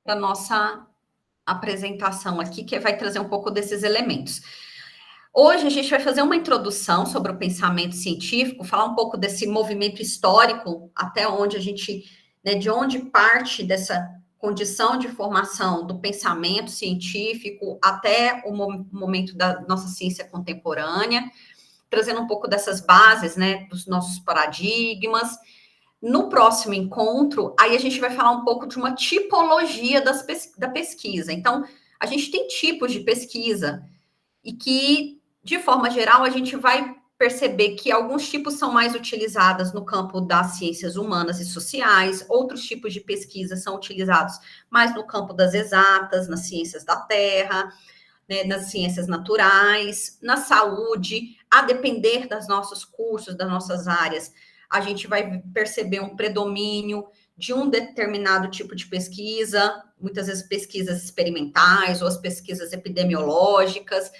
para a nossa apresentação aqui, que vai trazer um pouco desses elementos. Hoje a gente vai fazer uma introdução sobre o pensamento científico, falar um pouco desse movimento histórico, até onde a gente, né, de onde parte dessa condição de formação do pensamento científico até o momento da nossa ciência contemporânea, trazendo um pouco dessas bases, né, dos nossos paradigmas. No próximo encontro, aí a gente vai falar um pouco de uma tipologia da pesquisa. Então, a gente tem tipos de pesquisa e que, de forma geral, a gente vai perceber que alguns tipos são mais utilizados no campo das ciências humanas e sociais, outros tipos de pesquisa são utilizados mais no campo das exatas, nas ciências da terra, né, nas ciências naturais, na saúde, a depender dos nossos cursos, das nossas áreas, a gente vai perceber um predomínio de um determinado tipo de pesquisa, muitas vezes pesquisas experimentais ou as pesquisas epidemiológicas.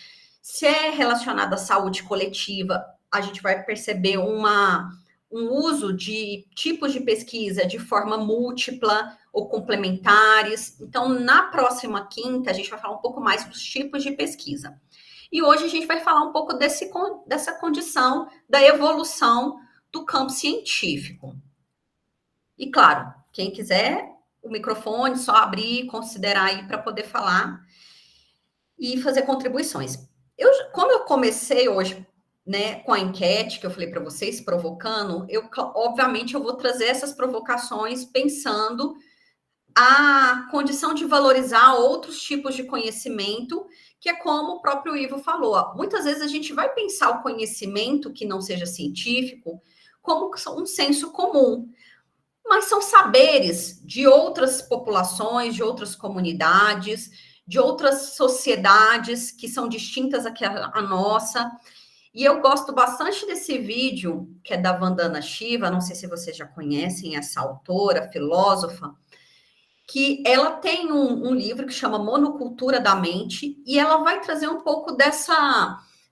Se é relacionado à saúde coletiva, a gente vai perceber um uso de tipos de pesquisa de forma múltipla ou complementares. Então, na próxima quinta, a gente vai falar um pouco mais dos tipos de pesquisa. E hoje a gente vai falar um pouco dessa condição da evolução do campo científico. E, claro, quem quiser, o microfone, só abrir, considerar aí para poder falar e fazer contribuições. Como eu comecei hoje, né, com a enquete que eu falei para vocês, provocando, obviamente eu vou trazer essas provocações pensando a condição de valorizar outros tipos de conhecimento, que é como o próprio Ivo falou. Muitas vezes a gente vai pensar o conhecimento que não seja científico como um senso comum, mas são saberes de outras populações, de outras comunidades, de outras sociedades que são distintas aqui à nossa. E eu gosto bastante desse vídeo, que é da Vandana Shiva, não sei se vocês já conhecem essa autora, filósofa, que ela tem um livro que chama Monocultura da Mente, e ela vai trazer um pouco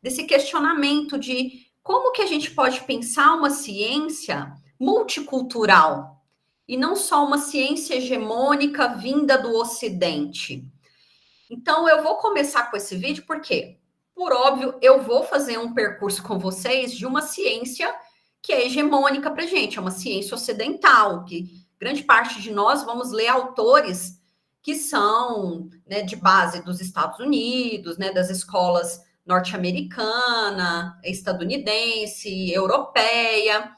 desse questionamento de como que a gente pode pensar uma ciência multicultural, e não só uma ciência hegemônica vinda do Ocidente. Então, eu vou começar com esse vídeo, porque, por óbvio, eu vou fazer um percurso com vocês de uma ciência que é hegemônica para a gente, é uma ciência ocidental, que grande parte de nós vamos ler autores que são, né, de base dos Estados Unidos, né, das escolas norte-americana, estadunidense, europeia.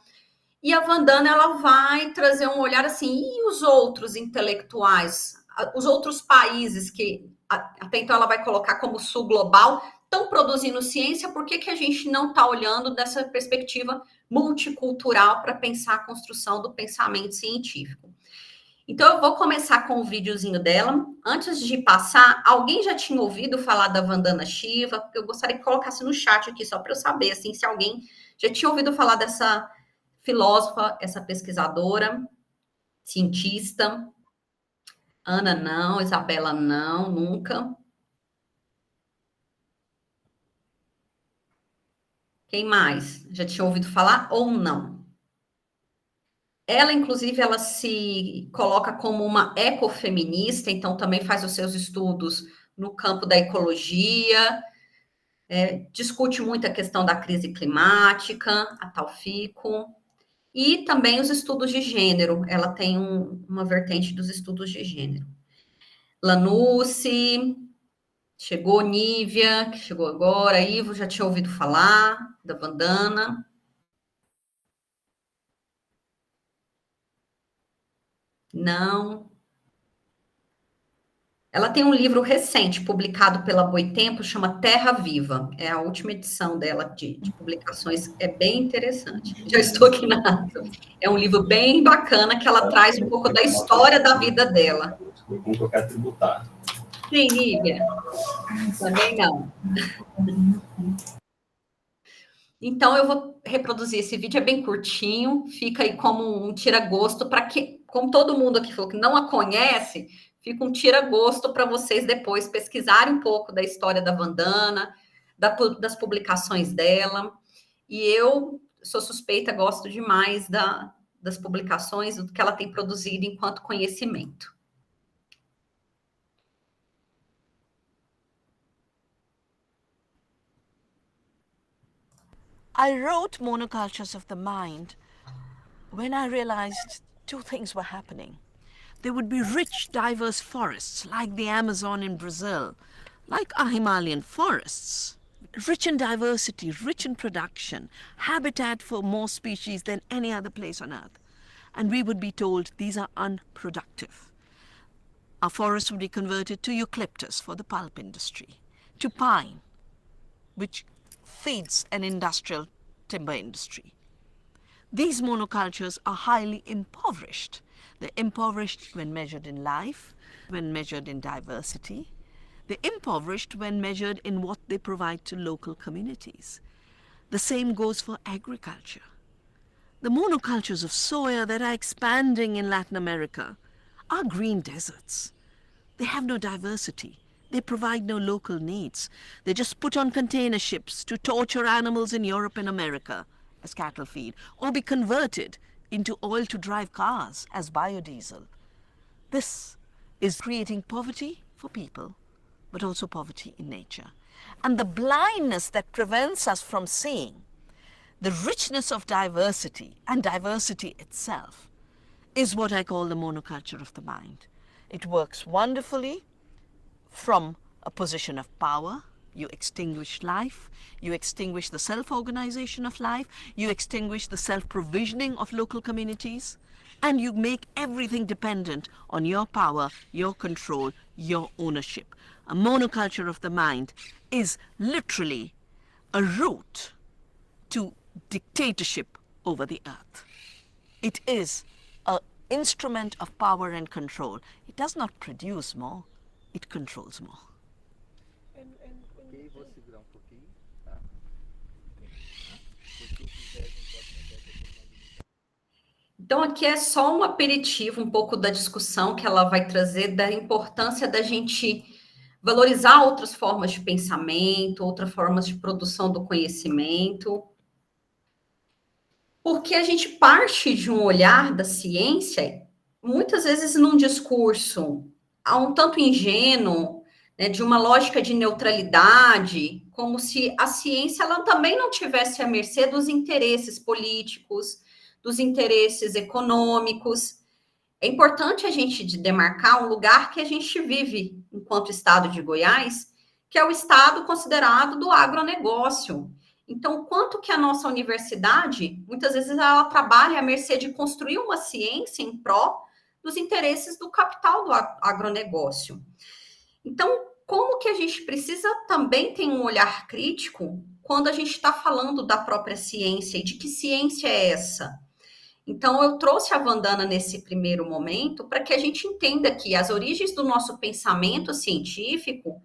E a Vandana, ela vai trazer um olhar assim, e os outros intelectuais, os outros países que até então ela vai colocar como sul global, estão produzindo ciência, por que a gente não está olhando dessa perspectiva multicultural para pensar a construção do pensamento científico? Então, eu vou começar com o videozinho dela. Antes de passar, alguém já tinha ouvido falar da Vandana Shiva? Eu gostaria que colocasse no chat aqui, só para eu saber, assim, se alguém já tinha ouvido falar dessa filósofa, essa pesquisadora, cientista. Ana não, Isabela não, nunca. Quem mais? Já tinha ouvido falar ou não? Ela, inclusive, ela se coloca como uma ecofeminista, então também faz os seus estudos no campo da ecologia, discute muito a questão da crise climática, a tal FICO, e também os estudos de gênero. Ela tem uma vertente dos estudos de gênero. Lanusse, chegou Nívia, que chegou agora, Ivo, já tinha ouvido falar da Vandana. Não. Ela tem um livro recente, publicado pela Boitempo, chama Terra Viva. É a última edição dela de publicações, é bem interessante. Já estou aqui na... É um livro bem bacana, que ela traz um pouco da história da vida dela. Como que eu quero tributar? Sim, Nívia. Também não. Então, eu vou reproduzir esse vídeo, é bem curtinho, fica aí como um tira-gosto para que, como todo mundo aqui falou que não a conhece, fica um tira-gosto para vocês depois pesquisarem um pouco da história da Vandana, das publicações dela. E eu sou suspeita, gosto demais das publicações, do que ela tem produzido enquanto conhecimento. I wrote Monocultures of the Mind when I realized two things were happening. There would be rich, diverse forests like the Amazon in Brazil, like our Himalayan forests, rich in diversity, rich in production, habitat for more species than any other place on earth. And we would be told these are unproductive. Our forests would be converted to eucalyptus for the pulp industry, to pine, which feeds an industrial timber industry. These monocultures are highly impoverished. They're impoverished when measured in life, when measured in diversity. They're impoverished when measured in what they provide to local communities. The same goes for agriculture. The monocultures of soya that are expanding in Latin America are green deserts. They have no diversity. They provide no local needs. They're just put on container ships to torture animals in Europe and America as cattle feed, or be converted into oil to drive cars as biodiesel. This is creating poverty for people, but also poverty in nature. And the blindness that prevents us from seeing the richness of diversity and diversity itself is what I call the monoculture of the mind. It works wonderfully from a position of power. You extinguish life, you extinguish the self-organization of life, you extinguish the self-provisioning of local communities, and you make everything dependent on your power, your control, your ownership. A monoculture of the mind is literally a route to dictatorship over the earth. It is an instrument of power and control. It does not produce more, it controls more. Vou segurar pouquinho, tá? Então, aqui é só um aperitivo, um pouco da discussão que ela vai trazer, da importância da gente valorizar outras formas de pensamento, outras formas de produção do conhecimento, porque a gente parte de um olhar da ciência, muitas vezes num discurso um tanto ingênuo, né, de uma lógica de neutralidade, como se a ciência ela também não tivesse à mercê dos interesses políticos, dos interesses econômicos. É importante a gente demarcar um lugar que a gente vive enquanto estado de Goiás, que é o estado considerado do agronegócio. Então, quanto que a nossa universidade, muitas vezes ela trabalha à mercê de construir uma ciência em pró dos interesses do capital do agronegócio. Então, como que a gente precisa também ter um olhar crítico quando a gente está falando da própria ciência e de que ciência é essa? Então, eu trouxe a Vandana nesse primeiro momento para que a gente entenda que as origens do nosso pensamento científico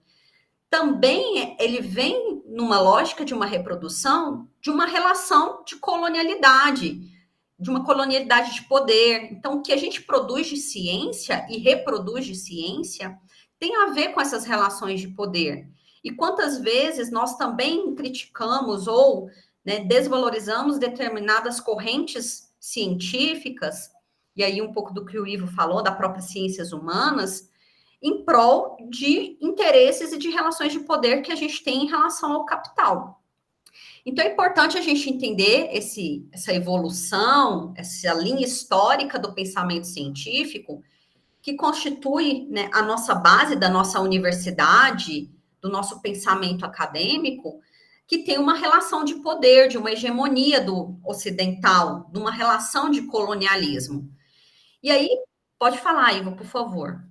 também ele vem numa lógica de uma reprodução de uma relação de colonialidade, de uma colonialidade de poder. Então, o que a gente produz de ciência e reproduz de ciência tem a ver com essas relações de poder. E quantas vezes nós também criticamos ou, né, desvalorizamos determinadas correntes científicas, e aí um pouco do que o Ivo falou, da própria ciências humanas, em prol de interesses e de relações de poder que a gente tem em relação ao capital. Então, é importante a gente entender essa evolução, essa linha histórica do pensamento científico, que constitui, né, a nossa base da nossa universidade, do nosso pensamento acadêmico, que tem uma relação de poder, de uma hegemonia do ocidental, de uma relação de colonialismo. E aí, pode falar, Ivo, por favor.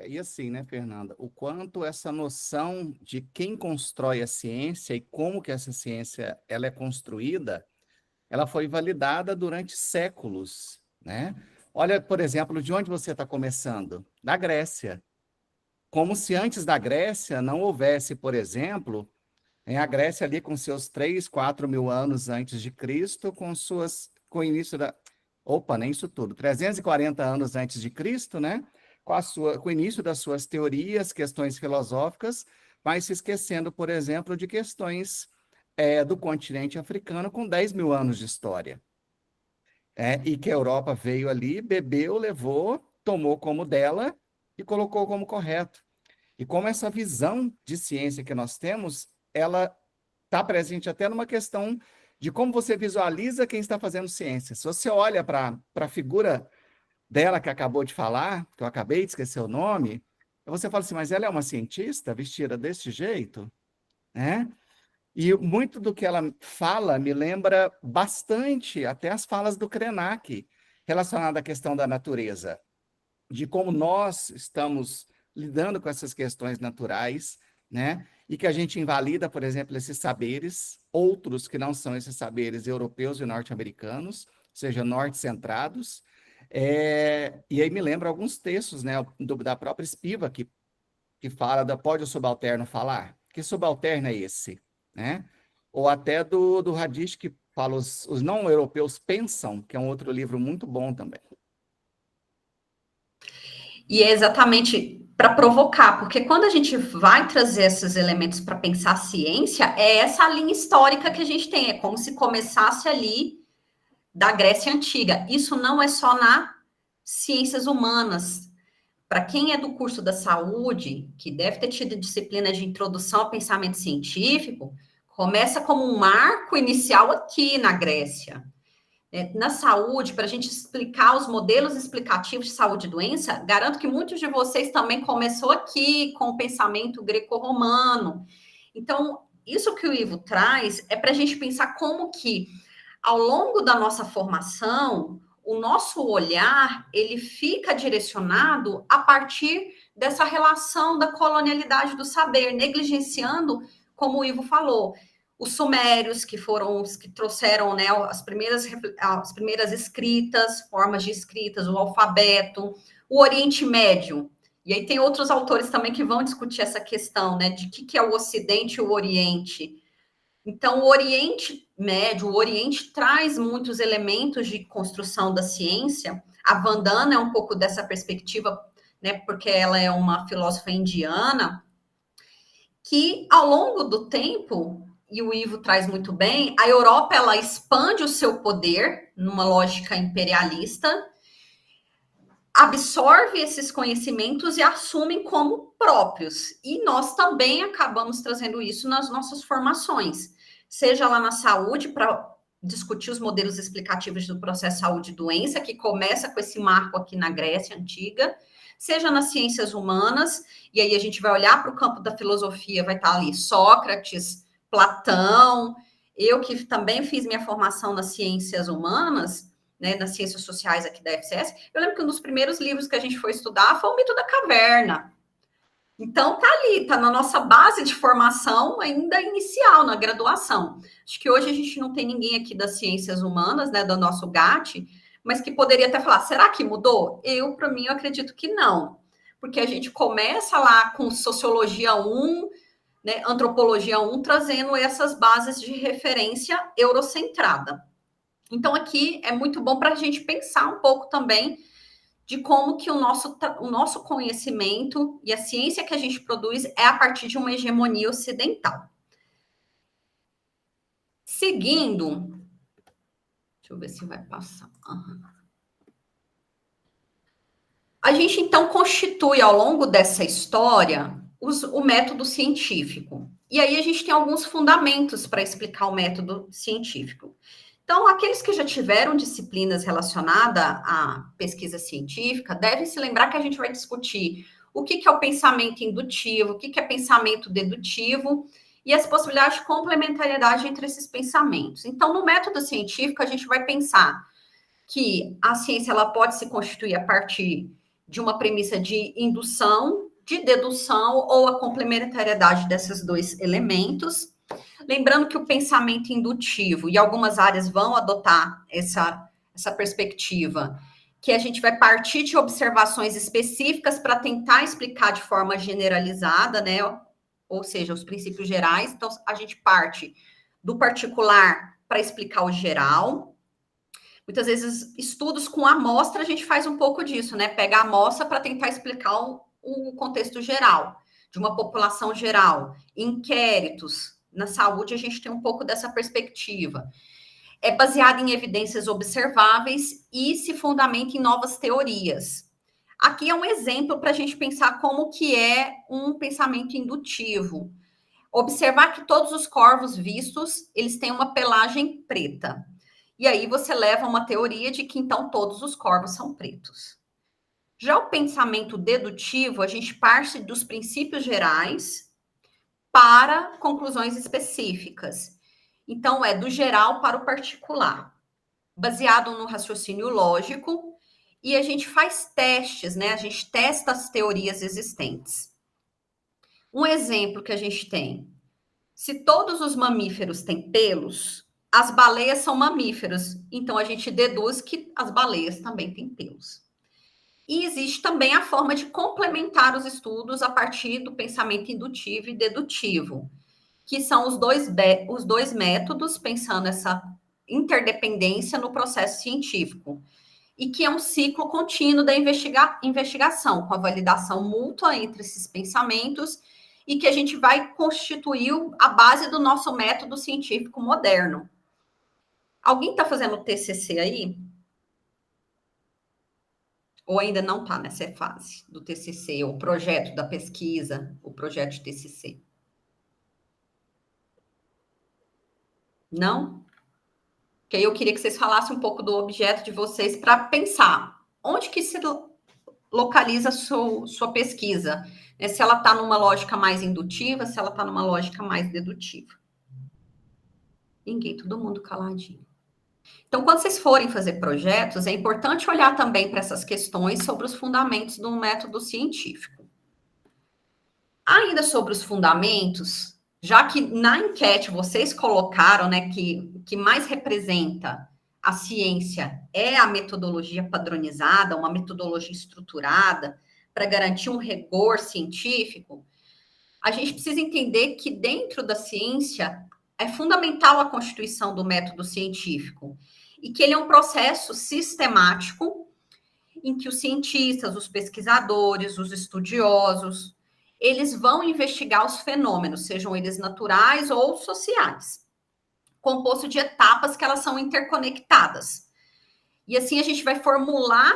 E assim, né, Fernanda, o quanto essa noção de quem constrói a ciência e como que essa ciência ela é construída, ela foi validada durante séculos, né? Olha, por exemplo, de onde você está começando? Da Grécia. Como se antes da Grécia não houvesse, por exemplo, a Grécia ali com seus 3, 4 mil anos antes de Cristo, com o início da... Opa, nem isso tudo. 340 anos antes de Cristo, né? Com o início das suas teorias, questões filosóficas, mas se esquecendo, por exemplo, de questões do continente africano com 10 mil anos de história. E que a Europa veio ali, bebeu, levou, tomou como dela e colocou como correto. E como essa visão de ciência que nós temos, ela está presente até numa questão de como você visualiza quem está fazendo ciência. Se você olha para a figura dela que acabou de falar, que eu acabei de esquecer o nome, você fala assim, mas ela é uma cientista vestida desse jeito? Né? E muito do que ela fala me lembra bastante até as falas do Krenak, relacionada à questão da natureza, de como nós estamos lidando com essas questões naturais, né? E que a gente invalida, por exemplo, esses saberes, outros que não são esses saberes europeus e norte-americanos, ou seja, norte-centrados. E aí me lembra alguns textos, né, da própria Spivak, que fala da pode o subalterno falar? Que subalterno é esse? Né? Ou até do Hadish, que fala os não-europeus pensam, que é um outro livro muito bom também. E é exatamente para provocar, porque quando a gente vai trazer esses elementos para pensar a ciência, é essa linha histórica que a gente tem, é como se começasse ali da Grécia Antiga. Isso não é só nas ciências humanas. Para quem é do curso da saúde, que deve ter tido disciplina de introdução ao pensamento científico, começa como um marco inicial aqui na Grécia. Na saúde, para a gente explicar os modelos explicativos de saúde e doença, garanto que muitos de vocês também começou aqui com o pensamento greco-romano. Então, isso que o Ivo traz é para a gente pensar como que, ao longo da nossa formação, o nosso olhar, ele fica direcionado a partir dessa relação da colonialidade do saber, negligenciando, como o Ivo falou, os sumérios, que foram os que trouxeram, né, as primeiras escritas, formas de escritas, o alfabeto, o Oriente Médio. E aí tem outros autores também que vão discutir essa questão, né, de que é o Ocidente e o Oriente. Então, o Oriente Médio, o Oriente traz muitos elementos de construção da ciência. A Vandana é um pouco dessa perspectiva, né, porque ela é uma filósofa indiana, que ao longo do tempo, e o Ivo traz muito bem, a Europa ela expande o seu poder numa lógica imperialista, absorve esses conhecimentos e assume como próprios. E nós também acabamos trazendo isso nas nossas formações, seja lá na saúde, para discutir os modelos explicativos do processo saúde e doença, que começa com esse marco aqui na Grécia Antiga, seja nas ciências humanas, e aí a gente vai olhar para o campo da filosofia, vai estar ali Sócrates, Platão, eu que também fiz minha formação nas ciências humanas, né, nas ciências sociais aqui da FCS, eu lembro que um dos primeiros livros que a gente foi estudar foi o Mito da Caverna. Então, tá ali, tá na nossa base de formação ainda inicial, na graduação. Acho que hoje a gente não tem ninguém aqui das ciências humanas, né, do nosso GAT, mas que poderia até falar, será que mudou? Para mim, eu acredito que não. Porque a gente começa lá com Sociologia 1, né, Antropologia 1, trazendo essas bases de referência eurocentrada. Então, aqui é muito bom para a gente pensar um pouco também de como que o nosso conhecimento e a ciência que a gente produz é a partir de uma hegemonia ocidental. Seguindo, deixa eu ver se vai passar. A gente, então, constitui ao longo dessa história o método científico. E aí a gente tem alguns fundamentos para explicar o método científico. Então, aqueles que já tiveram disciplinas relacionadas à pesquisa científica devem se lembrar que a gente vai discutir o que é o pensamento indutivo, o que é pensamento dedutivo e as possibilidades de complementariedade entre esses pensamentos. Então, no método científico, a gente vai pensar que a ciência ela pode se constituir a partir de uma premissa de indução, de dedução ou a complementariedade desses dois elementos. Lembrando que o pensamento indutivo, e algumas áreas vão adotar essa perspectiva, que a gente vai partir de observações específicas para tentar explicar de forma generalizada, né? Ou seja, os princípios gerais. Então, a gente parte do particular para explicar o geral. Muitas vezes, estudos com amostra, a gente faz um pouco disso, né? Pega a amostra para tentar explicar o contexto geral, de uma população geral. Inquéritos. Na saúde, a gente tem um pouco dessa perspectiva. É baseado em evidências observáveis e se fundamenta em novas teorias. Aqui é um exemplo para a gente pensar como que é um pensamento indutivo. Observar que todos os corvos vistos, eles têm uma pelagem preta. E aí você leva uma teoria de que, então, todos os corvos são pretos. Já o pensamento dedutivo, a gente parte dos princípios gerais para conclusões específicas. Então, é do geral para o particular, baseado no raciocínio lógico, e a gente faz testes, né? A gente testa as teorias existentes. Um exemplo que a gente tem: se todos os mamíferos têm pelos, as baleias são mamíferos, então a gente deduz que as baleias também têm pelos. E existe também a forma de complementar os estudos a partir do pensamento indutivo e dedutivo, que são os dois métodos, pensando essa interdependência no processo científico, e que é um ciclo contínuo da investigação, com a validação mútua entre esses pensamentos, e que a gente vai constituir a base do nosso método científico moderno. Alguém está fazendo TCC aí? Ou ainda não está nessa fase do TCC, o projeto da pesquisa, o projeto de TCC? Não? Porque aí eu queria que vocês falassem um pouco do objeto de vocês para pensar onde que se localiza a sua pesquisa. Né? Se ela está numa lógica mais indutiva, se ela está numa lógica mais dedutiva. Ninguém, todo mundo caladinho. Então, quando vocês forem fazer projetos, é importante olhar também para essas questões sobre os fundamentos do método científico. Ainda sobre os fundamentos, já que na enquete vocês colocaram, né, que mais representa a ciência é a metodologia padronizada, uma metodologia estruturada para garantir um rigor científico, a gente precisa entender que dentro da ciência é fundamental a constituição do método científico e que ele é um processo sistemático em que os cientistas, os pesquisadores, os estudiosos, eles vão investigar os fenômenos, sejam eles naturais ou sociais, composto de etapas que elas são interconectadas. E assim a gente vai formular,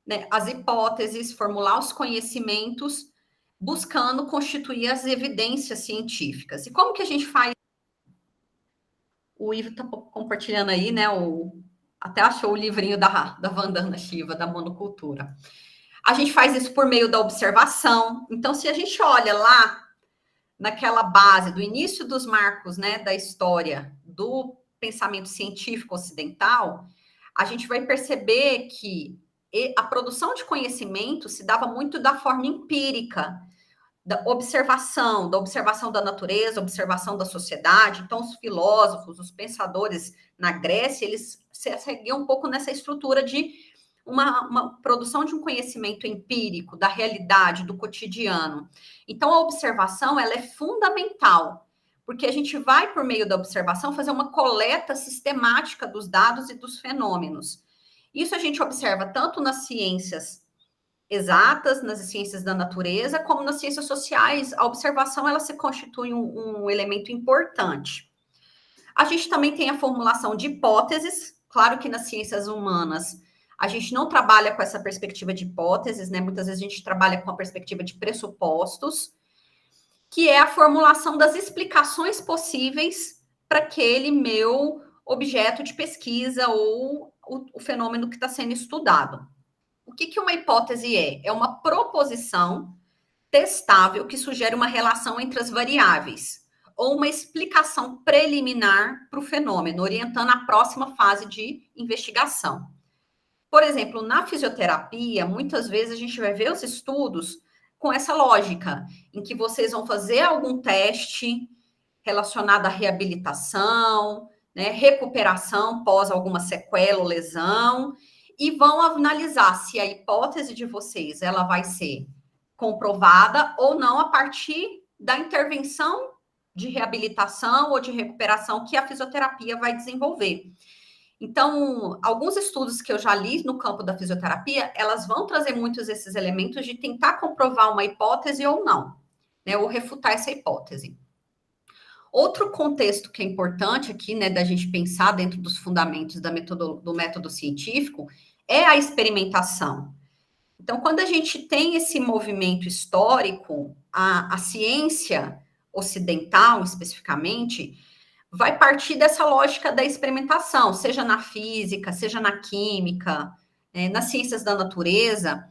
né, as hipóteses, formular os conhecimentos, buscando constituir as evidências científicas. E como que a gente faz? O Ivo está compartilhando aí, né? Até achou o livrinho da Vandana Shiva, da monocultura. A gente faz isso por meio da observação. Então, se a gente olha lá naquela base do início dos marcos, né, da história do pensamento científico ocidental, a gente vai perceber que a produção de conhecimento se dava muito da forma empírica, da observação da natureza, observação da sociedade. Então, os filósofos, os pensadores na Grécia, eles seguiam um pouco nessa estrutura de uma produção de um conhecimento empírico da realidade, do cotidiano. Então, a observação, ela é fundamental, porque a gente vai, por meio da observação, fazer uma coleta sistemática dos dados e dos fenômenos. Isso a gente observa tanto nas ciências exatas, nas ciências da natureza, como nas ciências sociais. A observação, ela se constitui um elemento importante. A gente também tem a formulação de hipóteses. Claro que nas ciências humanas a gente não trabalha com essa perspectiva de hipóteses, né? Muitas vezes a gente trabalha com a perspectiva de pressupostos, que é a formulação das explicações possíveis para aquele meu objeto de pesquisa ou o fenômeno que está sendo estudado. O que uma hipótese é? É uma proposição testável que sugere uma relação entre as variáveis, ou uma explicação preliminar para o fenômeno, orientando a próxima fase de investigação. Por exemplo, na fisioterapia, muitas vezes a gente vai ver os estudos com essa lógica, em que vocês vão fazer algum teste relacionado à reabilitação, né, recuperação pós alguma sequela ou lesão, e vão analisar se a hipótese de vocês ela vai ser comprovada ou não a partir da intervenção de reabilitação ou de recuperação que a fisioterapia vai desenvolver. Então, alguns estudos que eu já li no campo da fisioterapia, elas vão trazer muitos desses elementos de tentar comprovar uma hipótese ou não, né, ou refutar essa hipótese. Outro contexto que é importante aqui, né, da gente pensar dentro dos fundamentos do método científico é a experimentação. Então, quando a gente tem esse movimento histórico, a ciência ocidental, especificamente, vai partir dessa lógica da experimentação, seja na física, seja na química, nas ciências da natureza.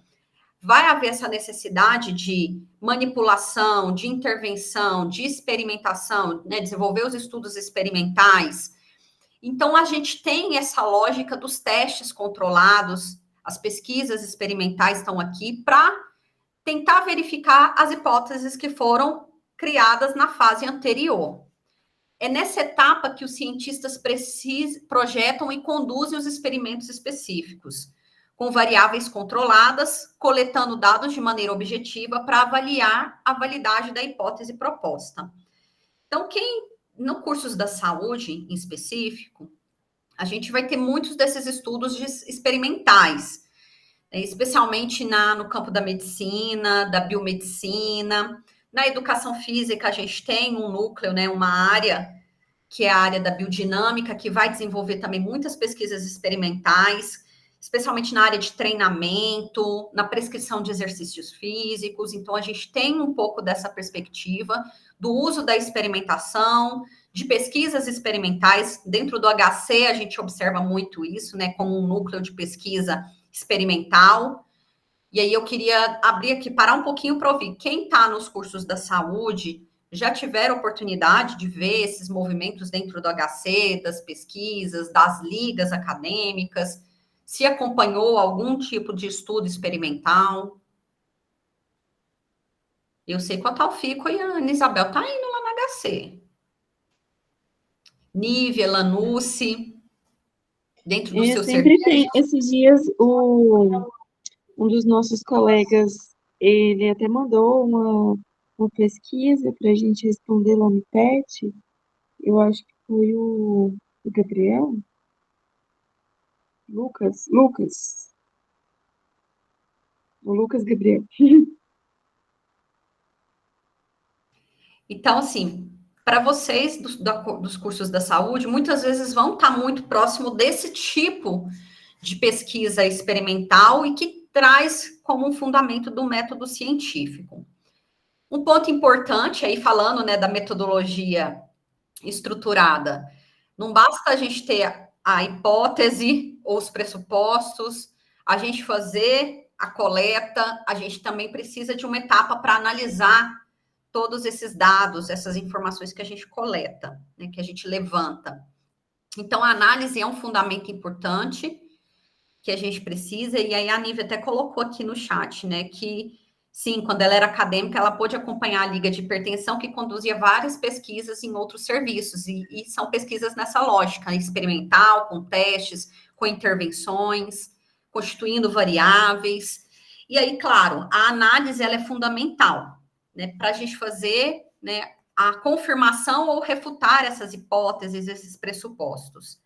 Vai haver essa necessidade de manipulação, de intervenção, de experimentação, né, desenvolver os estudos experimentais. Então, a gente tem essa lógica dos testes controlados, as pesquisas experimentais estão aqui para tentar verificar as hipóteses que foram criadas na fase anterior. É nessa etapa que os cientistas projetam e conduzem os experimentos específicos, com variáveis controladas, coletando dados de maneira objetiva para avaliar a validade da hipótese proposta. Então, no cursos da saúde, em específico, a gente vai ter muitos desses estudos experimentais, especialmente no campo da medicina, da biomedicina. Na educação física, a gente tem um núcleo, né, uma área, que é a área da biodinâmica, que vai desenvolver também muitas pesquisas experimentais, especialmente na área de treinamento, na prescrição de exercícios físicos. Então, a gente tem um pouco dessa perspectiva do uso da experimentação, de pesquisas experimentais. Dentro do HC, a gente observa muito isso, né, como um núcleo de pesquisa experimental. E aí eu queria abrir aqui, parar um pouquinho para ouvir. Quem está nos cursos da saúde já tiveram oportunidade de ver esses movimentos dentro do HC, das pesquisas, das ligas acadêmicas? Se acompanhou algum tipo de estudo experimental? Eu sei que a Talfico e a Ana Isabel tá indo lá na HC. Nívia, Lanucci, dentro do seu Sempre serviço. tem. Esses dias, um dos nossos colegas, ele até mandou uma pesquisa para a gente responder lá no PET. Eu acho que foi o Gabriel? Lucas. O Lucas Gabriel. Então, assim, para vocês dos cursos da saúde, muitas vezes vão estar muito próximo desse tipo de pesquisa experimental e que traz como um fundamento do método científico. Um ponto importante aí, falando, né, da metodologia estruturada, não basta a gente ter a hipótese ou os pressupostos, a gente fazer a coleta, a gente também precisa de uma etapa para analisar todos esses dados, essas informações que a gente coleta, né, que a gente levanta. Então, a análise é um fundamento importante que a gente precisa, e aí a Nívia até colocou aqui no chat, né, que sim, quando ela era acadêmica, ela pôde acompanhar a Liga de Hipertensão, que conduzia várias pesquisas em outros serviços, e são pesquisas nessa lógica experimental, com testes, com intervenções, constituindo variáveis. E aí, claro, a análise ela é fundamental, né, para a gente fazer, né, a confirmação ou refutar essas hipóteses, esses pressupostos.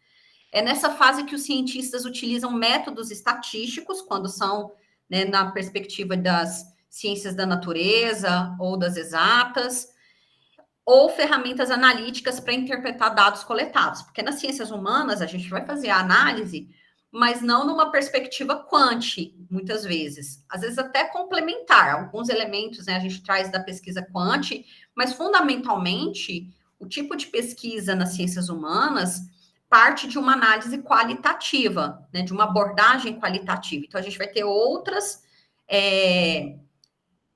É nessa fase que os cientistas utilizam métodos estatísticos, quando são, né, na perspectiva das ciências da natureza ou das exatas, ou ferramentas analíticas para interpretar dados coletados. Porque nas ciências humanas a gente vai fazer a análise, mas não numa perspectiva quant, muitas vezes. Às vezes até complementar. Alguns elementos, né, a gente traz da pesquisa quant, mas fundamentalmente o tipo de pesquisa nas ciências humanas parte de uma análise qualitativa, né, de uma abordagem qualitativa. Então, a gente vai ter outras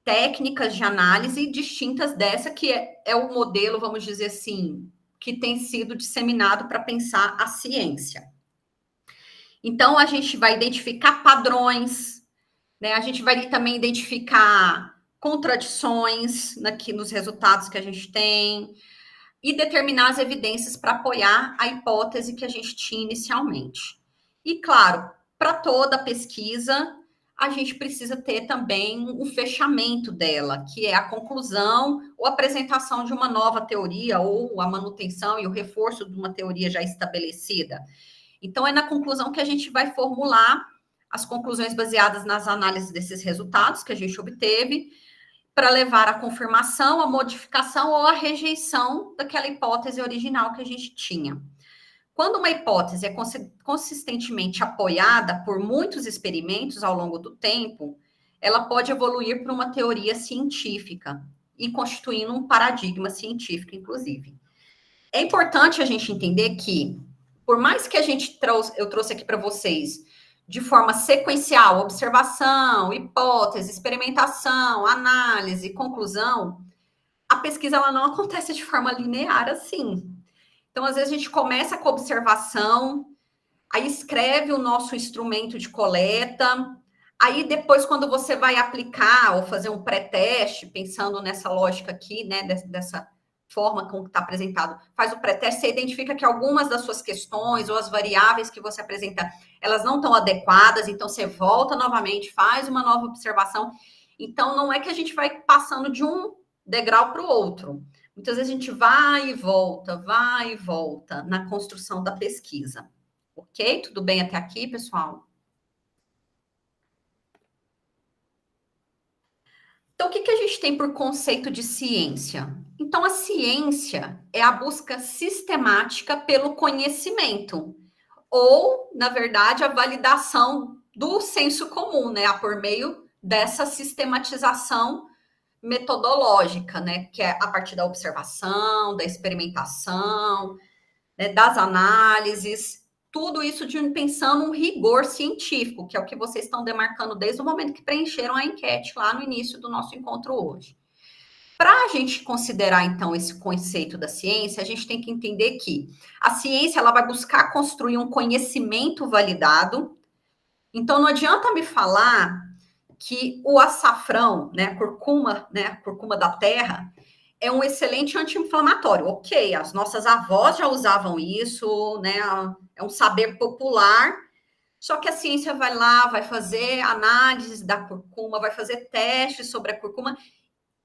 técnicas de análise distintas dessa, que é o modelo, vamos dizer assim, que tem sido disseminado para pensar a ciência. Então, a gente vai identificar padrões, né, a gente vai também identificar contradições nos resultados que a gente tem, e determinar as evidências para apoiar a hipótese que a gente tinha inicialmente. E, claro, para toda a pesquisa, a gente precisa ter também um fechamento dela, que é a conclusão ou apresentação de uma nova teoria, ou a manutenção e o reforço de uma teoria já estabelecida. Então, é na conclusão que a gente vai formular as conclusões baseadas nas análises desses resultados que a gente obteve, para levar à confirmação, à modificação ou à rejeição daquela hipótese original que a gente tinha. Quando uma hipótese é consistentemente apoiada por muitos experimentos ao longo do tempo, ela pode evoluir para uma teoria científica. e constituindo um paradigma científico, inclusive. É importante a gente entender que, por mais que eu trouxe aqui para vocês de forma sequencial, observação, hipótese, experimentação, análise, conclusão, a pesquisa ela não acontece de forma linear assim. Então, às vezes, a gente começa com observação, aí escreve o nosso instrumento de coleta, aí depois, quando você vai aplicar ou fazer um pré-teste, pensando nessa lógica aqui, né, dessa forma como está apresentado, faz o pré-teste, você identifica que algumas das suas questões ou as variáveis que você apresenta, elas não estão adequadas, então você volta novamente, faz uma nova observação. Então, não é que a gente vai passando de um degrau para o outro. Muitas vezes a gente vai e volta na construção da pesquisa. Ok? Tudo bem até aqui, pessoal? Então, o que a gente tem por conceito de ciência? Então, a ciência é a busca sistemática pelo conhecimento, ou, na verdade, a validação do senso comum, né? Por meio dessa sistematização metodológica, né? Que é a partir da observação, da experimentação, né? Das análises, tudo isso pensando um rigor científico, que é o que vocês estão demarcando desde o momento que preencheram a enquete lá no início do nosso encontro hoje. Para a gente considerar, então, esse conceito da ciência, a gente tem que entender que a ciência ela vai buscar construir um conhecimento validado. Então, não adianta me falar que o açafrão, né, a curcuma da terra, é um excelente anti-inflamatório. Ok, as nossas avós já usavam isso, né? É um saber popular. Só que a ciência vai lá, vai fazer análises da curcuma, vai fazer testes sobre a curcuma.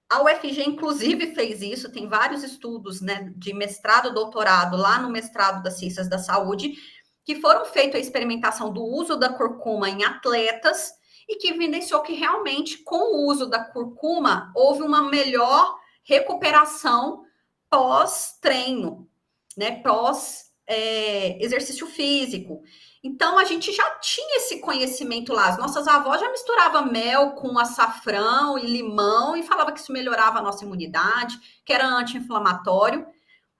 A UFG, inclusive, fez isso. Tem vários estudos, né, de mestrado, doutorado, lá no mestrado das Ciências da Saúde, que foram feitos a experimentação do uso da curcuma em atletas e que evidenciou que realmente, com o uso da curcuma, houve uma melhor recuperação pós-treino, né? Pós-exercício físico. Então, a gente já tinha esse conhecimento lá. As nossas avós já misturavam mel com açafrão e limão e falava que isso melhorava a nossa imunidade, que era anti-inflamatório,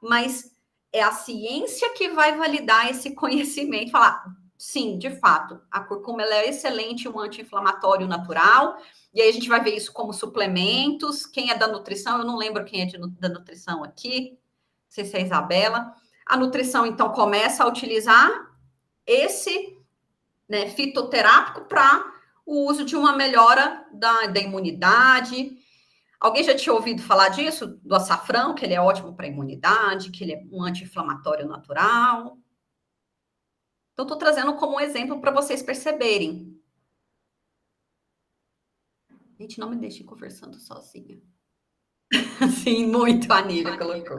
mas é a ciência que vai validar esse conhecimento, falar, sim, de fato, a curcuma ela é excelente, um anti-inflamatório natural, e aí a gente vai ver isso como suplementos. Quem é da nutrição, eu não lembro quem é da nutrição aqui, não sei se é a Isabela. A nutrição, então, começa a utilizar esse, né, fitoterápico para o uso de uma melhora da imunidade. Alguém já tinha ouvido falar disso? Do açafrão, que ele é ótimo para a imunidade, que ele é um anti-inflamatório natural. Então, estou trazendo como um exemplo para vocês perceberem. Gente, não me deixe conversando sozinha. Sim, muito a Nívia colocou.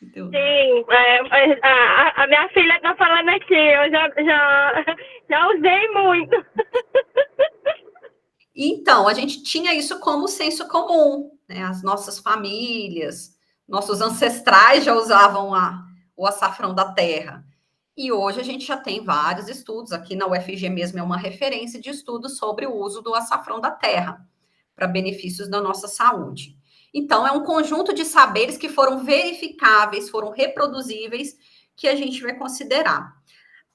Então... Sim, a minha filha está falando aqui, eu já usei muito. Então, a gente tinha isso como senso comum, né? As nossas famílias, nossos ancestrais já usavam o açafrão da terra. E hoje a gente já tem vários estudos, aqui na UFG mesmo é uma referência de estudos sobre o uso do açafrão da terra para benefícios da nossa saúde. Então, é um conjunto de saberes que foram verificáveis, foram reproduzíveis, que a gente vai considerar.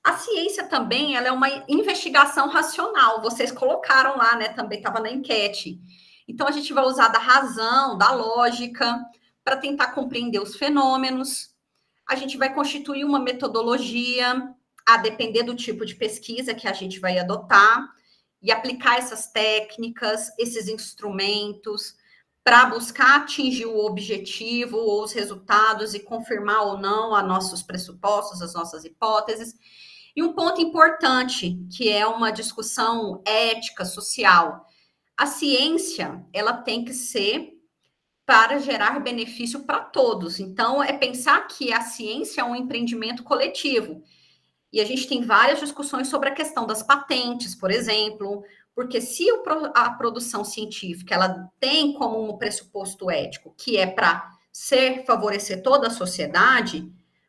A ciência também, ela é uma investigação racional, vocês colocaram lá, né, também estava na enquete. Então, a gente vai usar da razão, da lógica, para tentar compreender os fenômenos. A gente vai constituir uma metodologia, a depender do tipo de pesquisa que a gente vai adotar, e aplicar essas técnicas, esses instrumentos, para buscar atingir o objetivo ou os resultados e confirmar ou não os nossos pressupostos, as nossas hipóteses. E um ponto importante, que é uma discussão ética, social. A ciência, ela tem que ser para gerar benefício para todos. Então, é pensar que a ciência é um empreendimento coletivo. E a gente tem várias discussões sobre a questão das patentes, por exemplo, porque se a produção científica ela tem como um pressuposto ético, que é para favorecer toda a sociedade,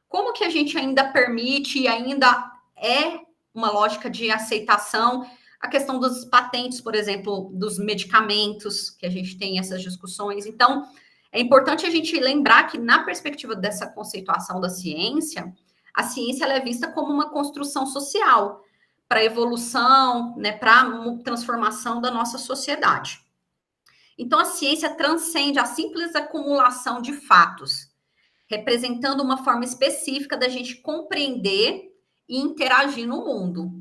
como que a gente ainda permite e ainda é uma lógica de aceitação a questão dos patentes, por exemplo, dos medicamentos, que a gente tem essas discussões. Então, é importante a gente lembrar que, na perspectiva dessa conceituação da ciência, a ciência ela é vista como uma construção social para a evolução, né, para a transformação da nossa sociedade. Então, a ciência transcende a simples acumulação de fatos, representando uma forma específica da gente compreender e interagir no mundo.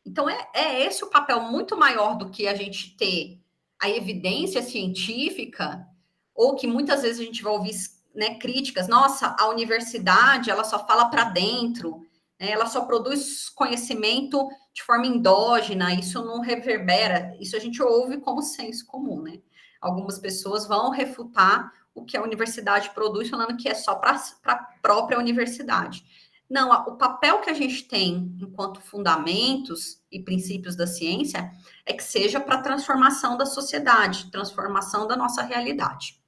Então, é esse o papel muito maior do que a gente ter a evidência científica, ou que muitas vezes a gente vai ouvir, né, críticas. Nossa, a universidade, ela só fala para dentro, né, ela só produz conhecimento de forma endógena, isso não reverbera, isso a gente ouve como senso comum, né? Algumas pessoas vão refutar o que a universidade produz, falando que é só para a própria universidade. Não, o papel que a gente tem enquanto fundamentos e princípios da ciência é que seja para a transformação da sociedade, transformação da nossa realidade.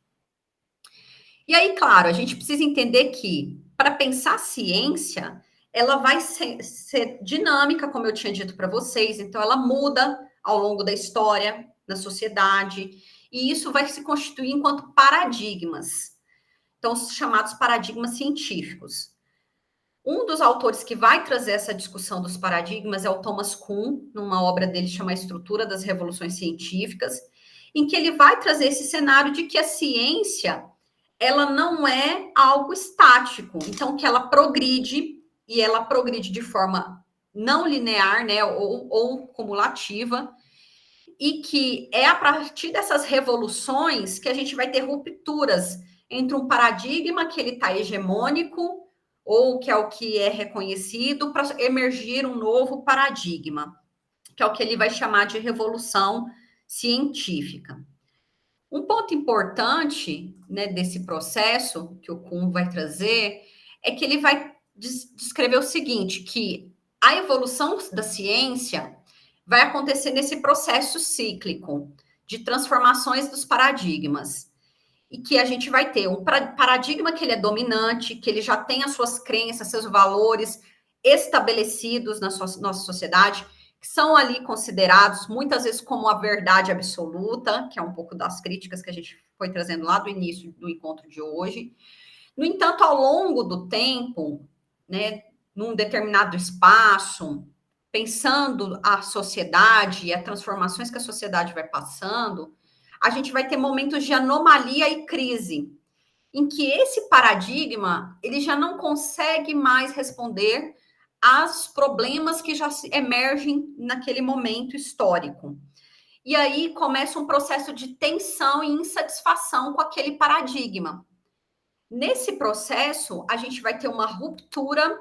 E aí, claro, a gente precisa entender que, para pensar ciência, ela vai ser dinâmica, como eu tinha dito para vocês, então ela muda ao longo da história, da sociedade, e isso vai se constituir enquanto paradigmas, então, os chamados paradigmas científicos. Um dos autores que vai trazer essa discussão dos paradigmas é o Thomas Kuhn, numa obra dele chamada Estrutura das Revoluções Científicas, em que ele vai trazer esse cenário de que a ciência, ela não é algo estático, então que ela progride, e ela progride de forma não linear, né, ou cumulativa, e que é a partir dessas revoluções que a gente vai ter rupturas entre um paradigma que ele está hegemônico, ou que é o que é reconhecido, para emergir um novo paradigma, que é o que ele vai chamar de revolução científica. Um ponto importante, né, desse processo que o Kuhn vai trazer é que ele vai descrever o seguinte, que a evolução da ciência vai acontecer nesse processo cíclico de transformações dos paradigmas. E que a gente vai ter um paradigma que ele é dominante, que ele já tem as suas crenças, seus valores estabelecidos na nossa sociedade, que são ali considerados muitas vezes como a verdade absoluta, que é um pouco das críticas que a gente foi trazendo lá do início do encontro de hoje. No entanto, ao longo do tempo, né, num determinado espaço, pensando a sociedade e as transformações que a sociedade vai passando, a gente vai ter momentos de anomalia e crise, em que esse paradigma, ele já não consegue mais responder aos problemas que já emergem naquele momento histórico. E aí começa um processo de tensão e insatisfação com aquele paradigma. Nesse processo, a gente vai ter uma ruptura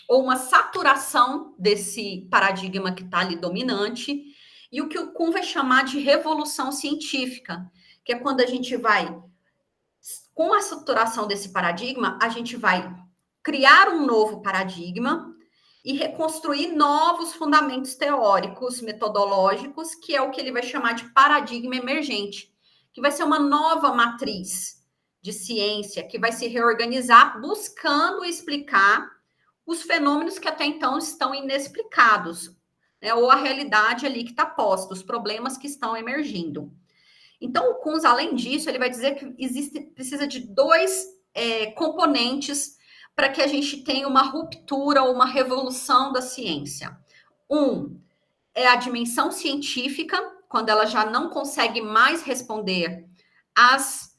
ou uma saturação desse paradigma que está ali dominante, e o que o Kuhn vai chamar de revolução científica, que é quando a gente vai, com a saturação desse paradigma, a gente vai criar um novo paradigma e reconstruir novos fundamentos teóricos, metodológicos, que é o que ele vai chamar de paradigma emergente, que vai ser uma nova matriz de ciência, que vai se reorganizar buscando explicar os fenômenos que até então estão inexplicados, né, ou a realidade ali que está posta, os problemas que estão emergindo. Então, o Kuhn, além disso, ele vai dizer que precisa de dois componentes para que a gente tenha uma ruptura ou uma revolução da ciência. Um é a dimensão científica, quando ela já não consegue mais responder às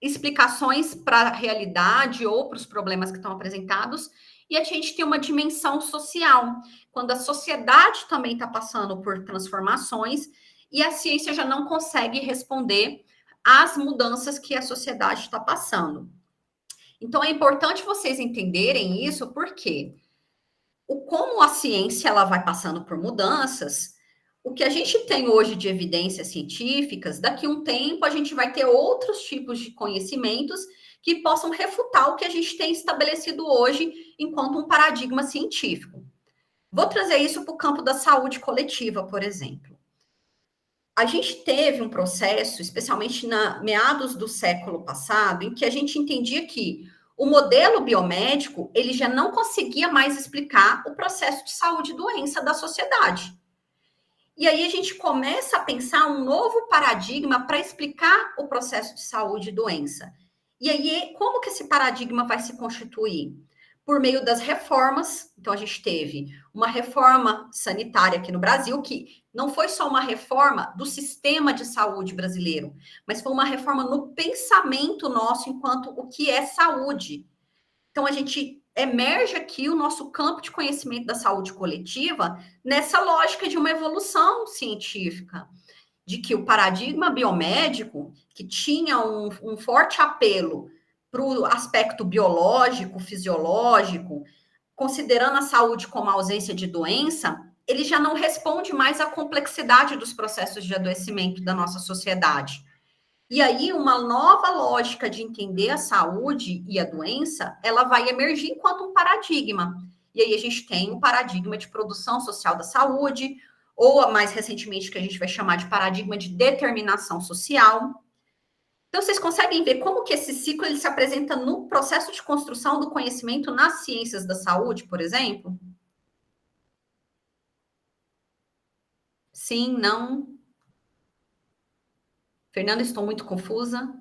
explicações para a realidade ou para os problemas que estão apresentados, e a gente tem uma dimensão social, quando a sociedade também está passando por transformações e a ciência já não consegue responder às mudanças que a sociedade está passando. Então, é importante vocês entenderem isso, porque como a ciência ela vai passando por mudanças, o que a gente tem hoje de evidências científicas, daqui a um tempo a gente vai ter outros tipos de conhecimentos que possam refutar o que a gente tem estabelecido hoje enquanto um paradigma científico. Vou trazer isso para o campo da saúde coletiva, por exemplo. A gente teve um processo, especialmente na meados do século passado, em que a gente entendia que o modelo biomédico ele já não conseguia mais explicar o processo de saúde e doença da sociedade. E aí a gente começa a pensar um novo paradigma para explicar o processo de saúde e doença. E aí, como que esse paradigma vai se constituir? Por meio das reformas. Então, a gente teve uma reforma sanitária aqui no Brasil, que não foi só uma reforma do sistema de saúde brasileiro, mas foi uma reforma no pensamento nosso enquanto o que é saúde. Então, a gente emerge aqui o nosso campo de conhecimento da saúde coletiva nessa lógica de uma evolução científica, de que o paradigma biomédico, que tinha um forte apelo para o aspecto biológico, fisiológico, considerando a saúde como a ausência de doença, ele já não responde mais à complexidade dos processos de adoecimento da nossa sociedade. E aí, uma nova lógica de entender a saúde e a doença, ela vai emergir enquanto um paradigma. E aí, a gente tem um paradigma de produção social da saúde, ou mais recentemente, que a gente vai chamar de paradigma de determinação social. Então, vocês conseguem ver como que esse ciclo ele se apresenta no processo de construção do conhecimento nas ciências da saúde, por exemplo? Sim, não? Fernanda, estou muito confusa.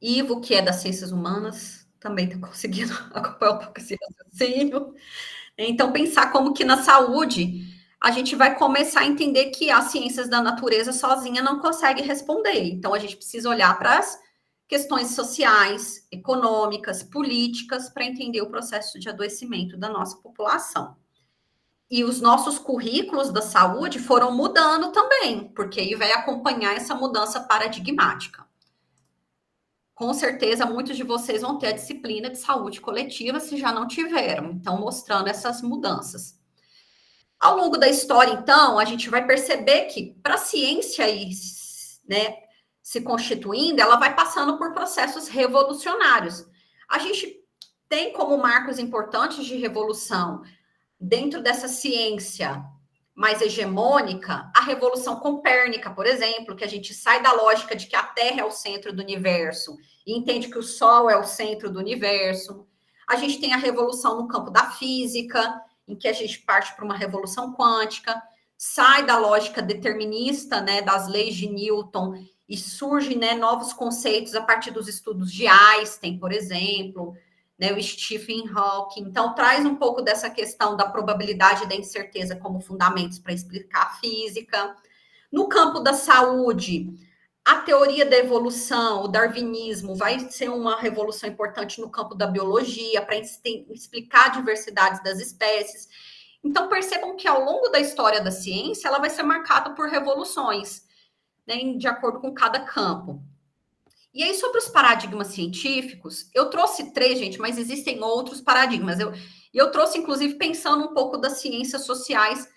Ivo, que é das ciências humanas, também está conseguindo acompanhar um pouco esse raciocínio. Então, pensar como que na saúde a gente vai começar a entender que as ciências da natureza sozinha não conseguem responder. Então, a gente precisa olhar para as questões sociais, econômicas, políticas, para entender o processo de adoecimento da nossa população. E os nossos currículos da saúde foram mudando também, porque aí vai acompanhar essa mudança paradigmática. Com certeza, muitos de vocês vão ter a disciplina de saúde coletiva, se já não tiveram. Então, mostrando essas mudanças. Ao longo da história, então, a gente vai perceber que para a ciência ir, né, se constituindo, ela vai passando por processos revolucionários. A gente tem como marcos importantes de revolução, dentro dessa ciência mais hegemônica, a Revolução Copérnica, por exemplo, que a gente sai da lógica de que a Terra é o centro do universo e entende que o Sol é o centro do universo. A gente tem a revolução no campo da física, em que a gente parte para uma revolução quântica, sai da lógica determinista, né, das leis de Newton, e surgem, né, novos conceitos a partir dos estudos de Einstein, por exemplo, né, o Stephen Hawking. Então, traz um pouco dessa questão da probabilidade e da incerteza como fundamentos para explicar a física. No campo da saúde, a teoria da evolução, o darwinismo, vai ser uma revolução importante no campo da biologia, para explicar a diversidade das espécies. Então, percebam que ao longo da história da ciência, ela vai ser marcada por revoluções, né, de acordo com cada campo. E aí, sobre os paradigmas científicos, eu trouxe 3, gente, mas existem outros paradigmas. Eu trouxe, inclusive, pensando um pouco das ciências sociais,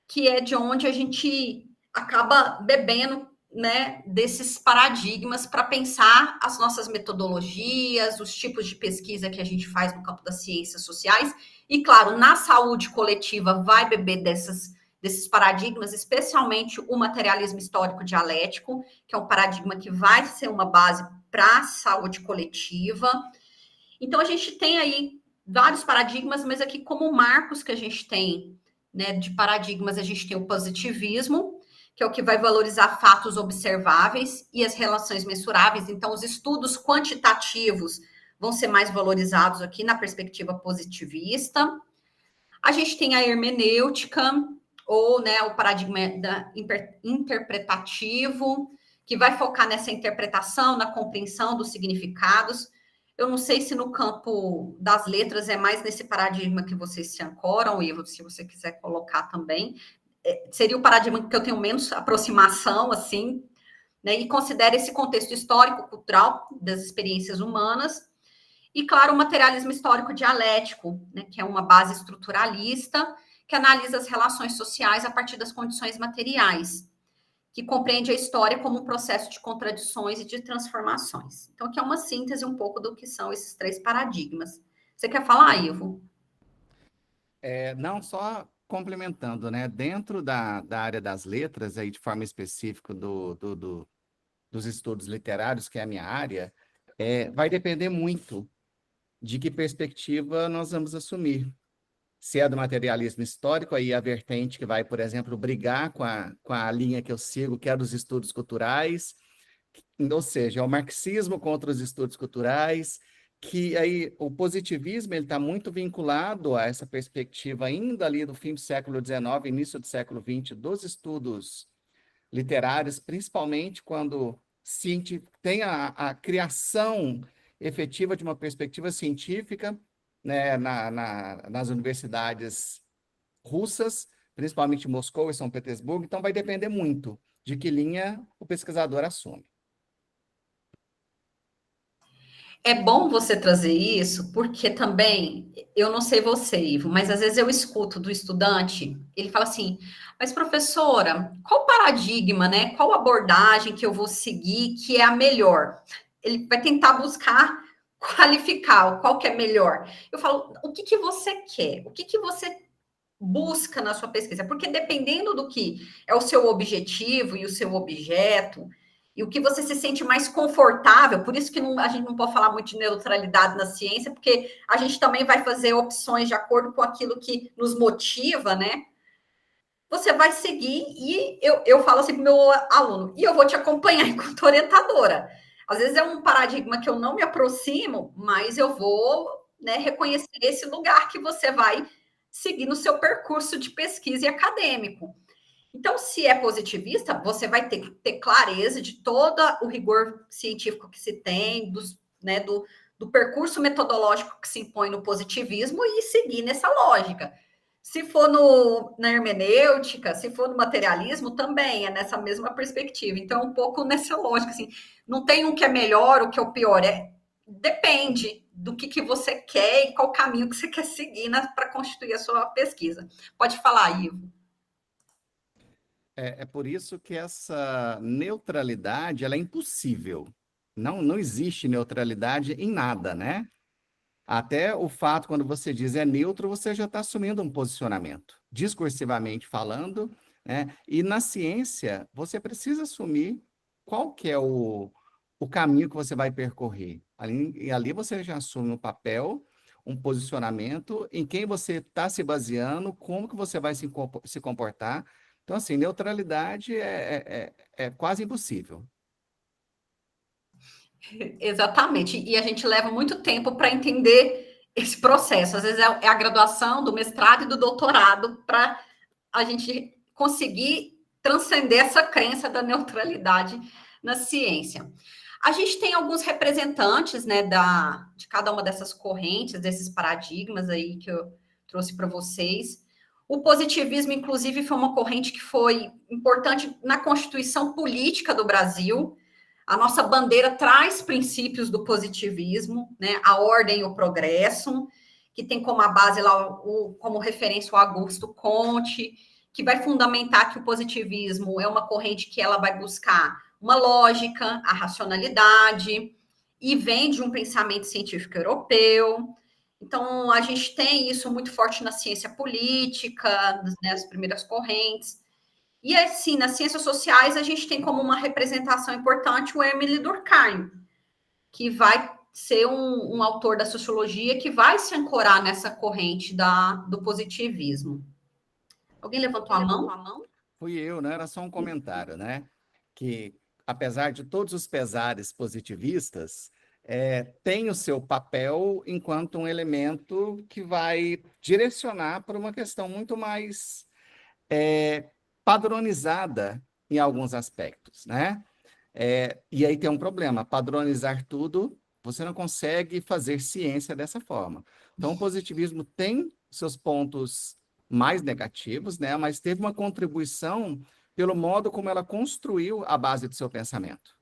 que é de onde a gente acaba bebendo, né, desses paradigmas para pensar as nossas metodologias, os tipos de pesquisa que a gente faz no campo das ciências sociais. E, claro, na saúde coletiva vai beber desses paradigmas, especialmente o materialismo histórico dialético, que é um paradigma que vai ser uma base para a saúde coletiva. Então, a gente tem aí vários paradigmas, mas aqui como marcos que a gente tem, né, de paradigmas, a gente tem o positivismo, que é o que vai valorizar fatos observáveis e as relações mensuráveis. Então, os estudos quantitativos vão ser mais valorizados aqui na perspectiva positivista. A gente tem a hermenêutica, ou, né, o paradigma interpretativo, que vai focar nessa interpretação, na compreensão dos significados. Eu não sei se no campo das letras é mais nesse paradigma que vocês se ancoram, Ivo, se você quiser colocar também. Seria o paradigma que eu tenho menos aproximação, assim, né, e considera esse contexto histórico, cultural das experiências humanas. E, claro, o materialismo histórico dialético, né, que é uma base estruturalista, que analisa as relações sociais a partir das condições materiais, que compreende a história como um processo de contradições e de transformações. Então, aqui é uma síntese um pouco do que são esses 3 paradigmas. Você quer falar, Ivo? Não, só complementando, né? Dentro da área das letras, aí de forma específica dos estudos literários, que é a minha área, vai depender muito de que perspectiva nós vamos assumir. Se é do materialismo histórico, aí a vertente que vai, por exemplo, brigar com a linha que eu sigo, que é dos estudos culturais, ou seja, é o marxismo contra os estudos culturais, que aí o positivismo ele está muito vinculado a essa perspectiva ainda ali do fim do século XIX, início do século XX, dos estudos literários, principalmente quando tem a criação efetiva de uma perspectiva científica, né, nas universidades russas, principalmente Moscou e São Petersburgo. Então, vai depender muito de que linha o pesquisador assume. É bom você trazer isso, porque também, eu não sei você, Ivo, mas às vezes eu escuto do estudante, ele fala assim, mas professora, qual paradigma, né? Qual abordagem que eu vou seguir que é a melhor? Ele vai tentar buscar qualificar qual que é melhor. Eu falo, o que você quer? O que você busca na sua pesquisa? Porque dependendo do que é o seu objetivo e o seu objeto, e o que você se sente mais confortável, por isso que a gente não pode falar muito de neutralidade na ciência, porque a gente também vai fazer opções de acordo com aquilo que nos motiva, né? Você vai seguir, e eu falo assim para o meu aluno, e eu vou te acompanhar enquanto orientadora. Às vezes é um paradigma que eu não me aproximo, mas eu vou, né, reconhecer esse lugar que você vai seguir no seu percurso de pesquisa e acadêmico. Então, se é positivista, você vai ter que ter clareza de todo o rigor científico que se tem, né, do percurso metodológico que se impõe no positivismo e seguir nessa lógica. Se for na hermenêutica, se for no materialismo, também é nessa mesma perspectiva. Então, é um pouco nessa lógica, assim, não tem um que é melhor, o que é o pior, depende do que você quer e qual caminho que você quer seguir para constituir a sua pesquisa. Pode falar, Ivo. É por isso que essa neutralidade ela é impossível. Não existe neutralidade em nada, né? Até o fato, quando você diz é neutro, você já está assumindo um posicionamento, discursivamente falando, né? E na ciência, você precisa assumir qual que é o caminho que você vai percorrer. Ali você já assume um papel, um posicionamento, em quem você está se baseando, como que você vai se comportar. Então, assim, neutralidade é quase impossível. Exatamente. E a gente leva muito tempo para entender esse processo. Às vezes é a graduação, do mestrado e do doutorado para a gente conseguir transcender essa crença da neutralidade na ciência. A gente tem alguns representantes, né, de cada uma dessas correntes, desses paradigmas aí que eu trouxe para vocês. O positivismo, inclusive, foi uma corrente que foi importante na constituição política do Brasil. A nossa bandeira traz princípios do positivismo, né? A ordem e o progresso, que tem como a base lá, como referência o Augusto Comte, que vai fundamentar que o positivismo é uma corrente que ela vai buscar uma lógica, a racionalidade, e vem de um pensamento científico europeu. Então, a gente tem isso muito forte na ciência política, né, as primeiras correntes. E, assim, nas ciências sociais, a gente tem como uma representação importante o Émile Durkheim, que vai ser um autor da sociologia que vai se ancorar nessa corrente do positivismo. Alguém levantou a mão? Fui eu, né? Era só um comentário, né? Que, apesar de todos os pesares positivistas, tem o seu papel enquanto um elemento que vai direcionar para uma questão muito mais padronizada em alguns aspectos, né? E aí tem um problema, padronizar tudo, você não consegue fazer ciência dessa forma. Então, o positivismo tem seus pontos mais negativos, né? Mas teve uma contribuição pelo modo como ela construiu a base do seu pensamento.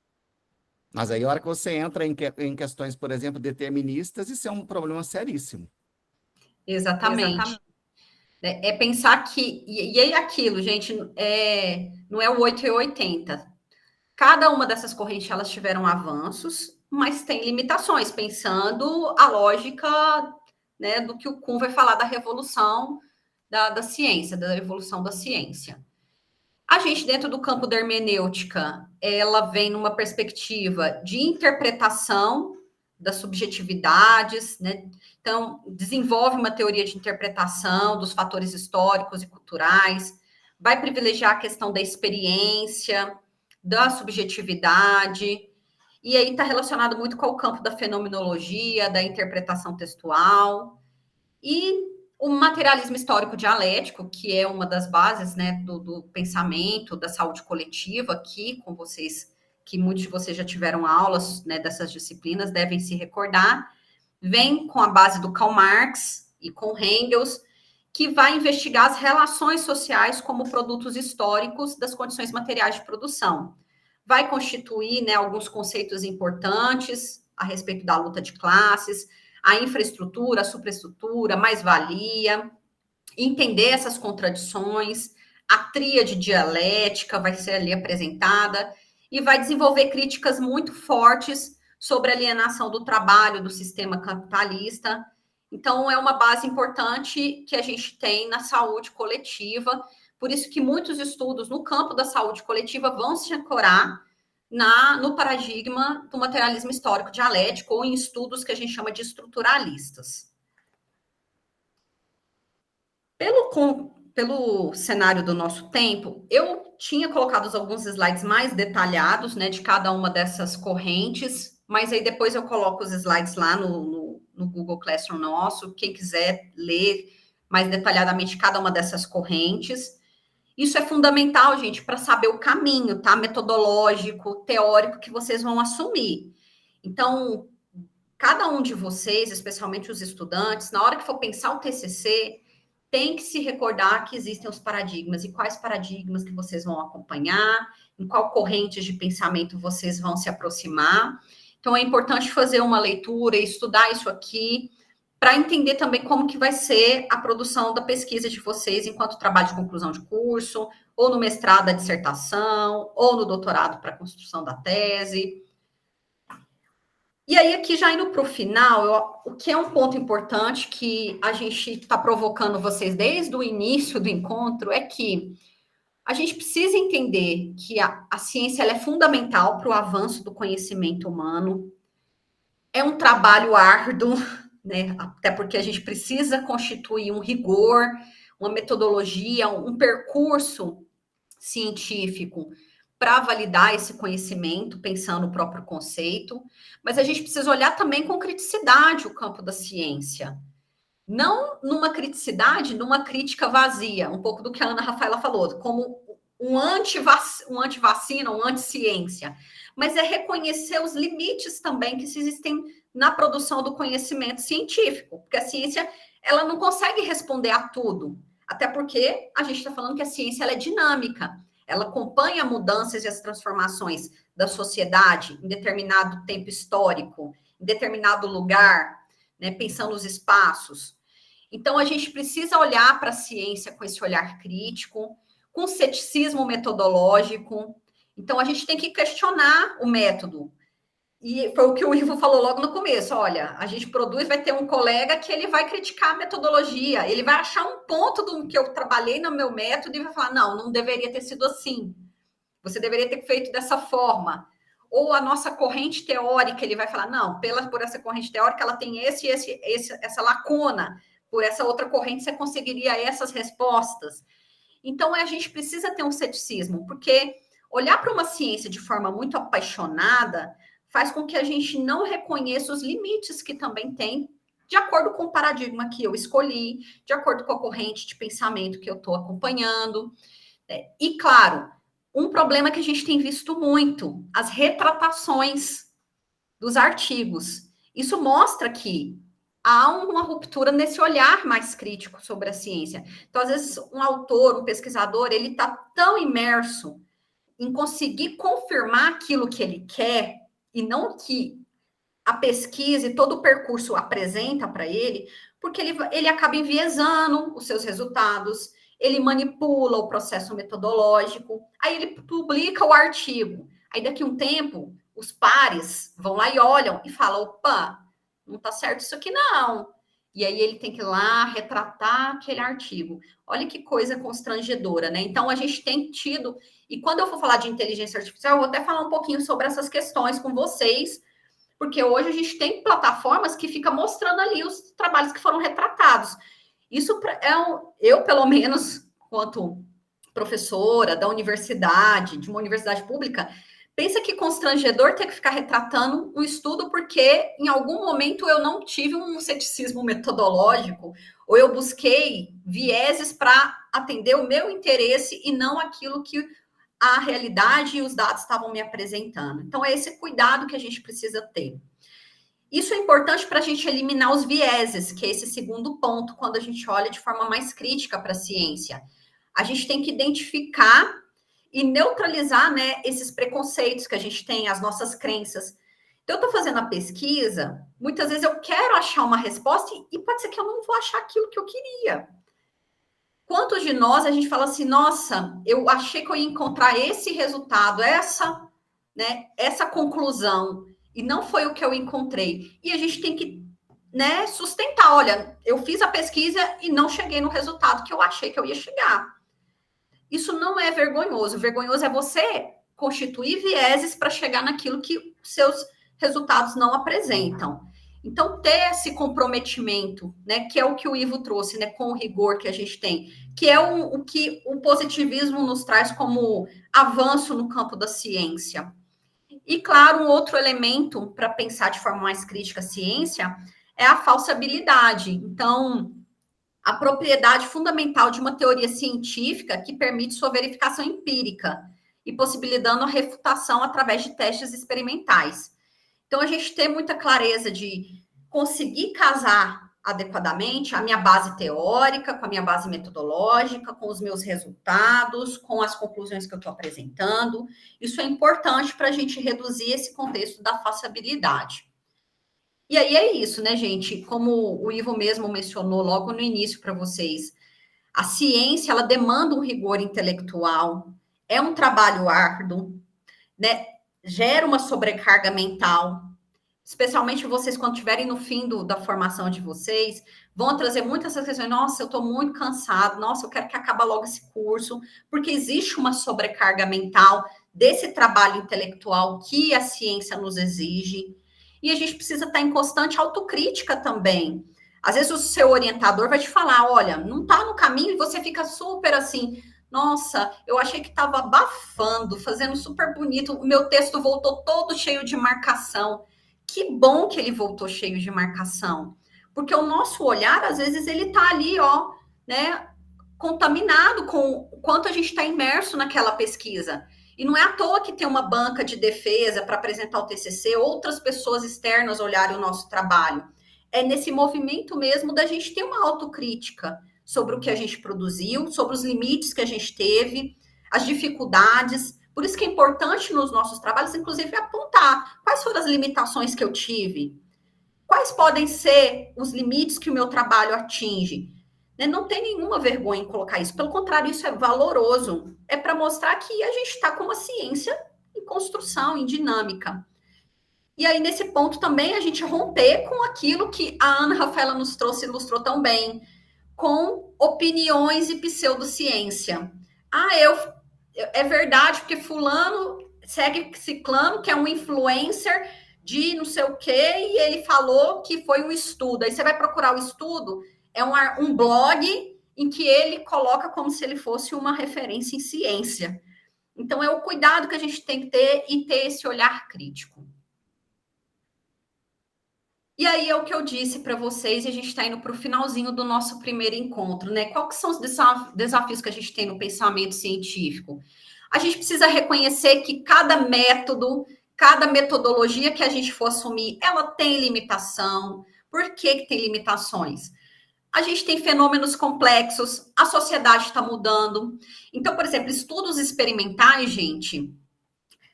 Mas aí, a hora que você entra em questões, por exemplo, deterministas, isso é um problema seríssimo. Exatamente. É pensar que... E é aquilo, gente, não é o 8 e 80. Cada uma dessas correntes, elas tiveram avanços, mas tem limitações, pensando a lógica, né, do que o Kuhn vai falar da revolução da ciência, da evolução da ciência. A gente, dentro do campo da hermenêutica, ela vem numa perspectiva de interpretação das subjetividades, né? Então, desenvolve uma teoria de interpretação dos fatores históricos e culturais, vai privilegiar a questão da experiência, da subjetividade, e aí está relacionado muito com o campo da fenomenologia, da interpretação textual, e o materialismo histórico dialético, que é uma das bases, né, do pensamento, da saúde coletiva, aqui com vocês, que muitos de vocês já tiveram aulas, né, dessas disciplinas, devem se recordar, vem com a base do Karl Marx e com Engels, que vai investigar as relações sociais como produtos históricos das condições materiais de produção. Vai constituir, né, alguns conceitos importantes a respeito da luta de classes, a infraestrutura, a superestrutura, mais-valia, entender essas contradições, a tríade dialética vai ser ali apresentada, e vai desenvolver críticas muito fortes sobre a alienação do trabalho, do sistema capitalista. Então, é uma base importante que a gente tem na saúde coletiva, por isso que muitos estudos no campo da saúde coletiva vão se ancorar no paradigma do materialismo histórico dialético, ou em estudos que a gente chama de estruturalistas. Pelo cenário do nosso tempo, eu tinha colocado alguns slides mais detalhados, né, de cada uma dessas correntes, mas aí depois eu coloco os slides lá no Google Classroom nosso, quem quiser ler mais detalhadamente cada uma dessas correntes. Isso é fundamental, gente, para saber o caminho, tá? Metodológico, teórico que vocês vão assumir. Então, cada um de vocês, especialmente os estudantes, na hora que for pensar o TCC, tem que se recordar que existem os paradigmas, e quais paradigmas que vocês vão acompanhar, em qual corrente de pensamento vocês vão se aproximar. Então, é importante fazer uma leitura e estudar isso aqui, para entender também como que vai ser a produção da pesquisa de vocês enquanto trabalho de conclusão de curso, ou no mestrado da dissertação, ou no doutorado para a construção da tese. E aí, aqui já indo para o final, o que é um ponto importante que a gente está provocando vocês desde o início do encontro é que a gente precisa entender que a ciência ela é fundamental para o avanço do conhecimento humano. É um trabalho árduo, né? Até porque a gente precisa constituir um rigor, uma metodologia, um percurso científico para validar esse conhecimento, pensando no próprio conceito, mas a gente precisa olhar também com criticidade o campo da ciência. Não numa criticidade, numa crítica vazia, um pouco do que a Ana Rafaela falou, como um antivacina, um anti-ciência, mas é reconhecer os limites também que existem na produção do conhecimento científico, porque a ciência ela não consegue responder a tudo, até porque a gente está falando que a ciência ela é dinâmica, ela acompanha mudanças e as transformações da sociedade em determinado tempo histórico, em determinado lugar, né, pensando nos espaços. Então, a gente precisa olhar para a ciência com esse olhar crítico, com ceticismo metodológico. Então, a gente tem que questionar o método. E foi o que o Ivo falou logo no começo. Olha, a gente produz, vai ter um colega que ele vai criticar a metodologia, ele vai achar um ponto do que eu trabalhei no meu método e vai falar, não deveria ter sido assim. Você deveria ter feito dessa forma. Ou a nossa corrente teórica, ele vai falar, não, por essa corrente teórica, ela tem essa lacuna. Por essa outra corrente, você conseguiria essas respostas. Então, a gente precisa ter um ceticismo, porque olhar para uma ciência de forma muito apaixonada faz com que a gente não reconheça os limites que também tem, de acordo com o paradigma que eu escolhi, de acordo com a corrente de pensamento que eu estou acompanhando. E, claro, um problema que a gente tem visto muito, as retratações dos artigos. Isso mostra que há uma ruptura nesse olhar mais crítico sobre a ciência. Então, às vezes, um autor, um pesquisador, ele está tão imerso em conseguir confirmar aquilo que ele quer, e não que a pesquisa e todo o percurso apresenta para ele, porque ele acaba enviesando os seus resultados, ele manipula o processo metodológico, aí ele publica o artigo. Aí, daqui a um tempo, os pares vão lá e olham e falam, opa, não está certo isso aqui, não. E aí ele tem que ir lá retratar aquele artigo. Olha que coisa constrangedora, né? Então, a gente tem tido... E quando eu for falar de inteligência artificial, eu vou até falar um pouquinho sobre essas questões com vocês, porque hoje a gente tem plataformas que ficam mostrando ali os trabalhos que foram retratados. Isso eu, pelo menos, quanto professora da universidade, de uma universidade pública, pensa que constrangedor ter que ficar retratando um estudo porque em algum momento eu não tive um ceticismo metodológico ou eu busquei vieses para atender o meu interesse e não aquilo que a realidade e os dados estavam me apresentando. Então, é esse cuidado que a gente precisa ter. Isso é importante para a gente eliminar os vieses, que é esse segundo ponto, quando a gente olha de forma mais crítica para a ciência. A gente tem que identificar e neutralizar, né, esses preconceitos que a gente tem, as nossas crenças. Então, eu estou fazendo a pesquisa, muitas vezes eu quero achar uma resposta e pode ser que eu não vou achar aquilo que eu queria. Quantos de nós a gente fala assim, nossa, eu achei que eu ia encontrar esse resultado, essa conclusão, e não foi o que eu encontrei. E a gente tem que, né, sustentar, olha, eu fiz a pesquisa e não cheguei no resultado que eu achei que eu ia chegar. Isso não é vergonhoso. Vergonhoso é você constituir vieses para chegar naquilo que seus resultados não apresentam. Então, ter esse comprometimento, né, que é o que o Ivo trouxe, né, com o rigor que a gente tem, que é o que o positivismo nos traz como avanço no campo da ciência. E, claro, um outro elemento para pensar de forma mais crítica a ciência é a falsibilidade. Então, a propriedade fundamental de uma teoria científica que permite sua verificação empírica e possibilitando a refutação através de testes experimentais. Então, a gente tem muita clareza de conseguir casar adequadamente a minha base teórica com a minha base metodológica, com os meus resultados, com as conclusões que eu estou apresentando. Isso é importante para a gente reduzir esse contexto da falsibilidade. E aí é isso, né, gente? Como o Ivo mesmo mencionou logo no início para vocês, a ciência, ela demanda um rigor intelectual, é um trabalho árduo, né? Gera uma sobrecarga mental, especialmente vocês, quando estiverem no fim da formação de vocês, vão trazer muitas questões, nossa, eu estou muito cansado, nossa, eu quero que acabe logo esse curso, porque existe uma sobrecarga mental desse trabalho intelectual que a ciência nos exige, e a gente precisa estar em constante autocrítica também. Às vezes o seu orientador vai te falar, olha, não está no caminho, e você fica super assim, nossa, eu achei que estava abafando, fazendo super bonito, o meu texto voltou todo cheio de marcação. Que bom que ele voltou cheio de marcação, porque o nosso olhar, às vezes, ele está ali, ó, né, contaminado com o quanto a gente está imerso naquela pesquisa. E não é à toa que tem uma banca de defesa para apresentar o TCC, outras pessoas externas olharem o nosso trabalho. É nesse movimento mesmo da gente ter uma autocrítica sobre o que a gente produziu, sobre os limites que a gente teve, as dificuldades. Por isso que é importante nos nossos trabalhos, inclusive, apontar quais foram as limitações que eu tive, quais podem ser os limites que o meu trabalho atinge. Não tem nenhuma vergonha em colocar isso, pelo contrário, isso é valoroso, é para mostrar que a gente está com uma ciência em construção, em dinâmica. E aí, nesse ponto também, a gente romper com aquilo que a Ana Rafaela nos trouxe, ilustrou tão bem, com opiniões e pseudociência. É verdade, porque fulano segue ciclano, que é um influencer de não sei o quê, e ele falou que foi um estudo. Aí você vai procurar o estudo, é um blog em que ele coloca como se ele fosse uma referência em ciência. Então, é o cuidado que a gente tem que ter e ter esse olhar crítico. E aí é o que eu disse para vocês, e a gente está indo para o finalzinho do nosso primeiro encontro, né? Quais são os desafios que a gente tem no pensamento científico? A gente precisa reconhecer que cada método, cada metodologia que a gente for assumir, ela tem limitação. Por que tem limitações? A gente tem fenômenos complexos, a sociedade está mudando. Então, por exemplo, estudos experimentais, gente,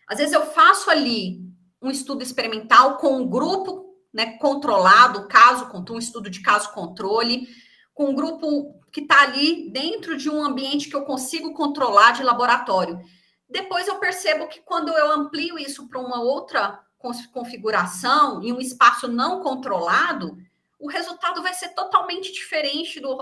às vezes eu faço ali um estudo experimental com um grupo, né, controlado, um estudo de caso-controle, com um grupo que está ali dentro de um ambiente que eu consigo controlar de laboratório. Depois eu percebo que quando eu amplio isso para uma outra configuração, em um espaço não controlado, o resultado vai ser totalmente diferente do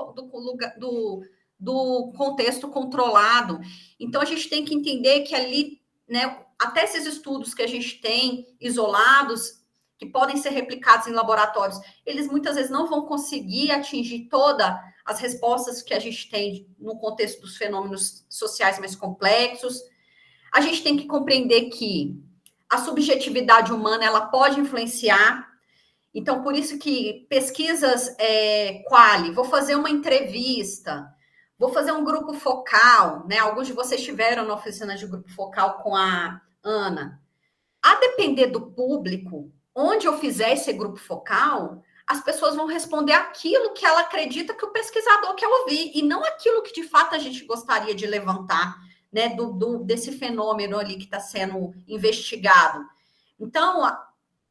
contexto controlado. Então, a gente tem que entender que ali, né, até esses estudos que a gente tem isolados, que podem ser replicados em laboratórios, eles muitas vezes não vão conseguir atingir todas as respostas que a gente tem no contexto dos fenômenos sociais mais complexos. A gente tem que compreender que a subjetividade humana, ela pode influenciar. Então, por isso que pesquisas quali, vou fazer uma entrevista, vou fazer um grupo focal, né? Alguns de vocês estiveram na oficina de grupo focal com a Ana. A depender do público, onde eu fizer esse grupo focal, as pessoas vão responder aquilo que ela acredita que o pesquisador quer ouvir, e não aquilo que, de fato, a gente gostaria de levantar, né, desse fenômeno ali que está sendo investigado. Então,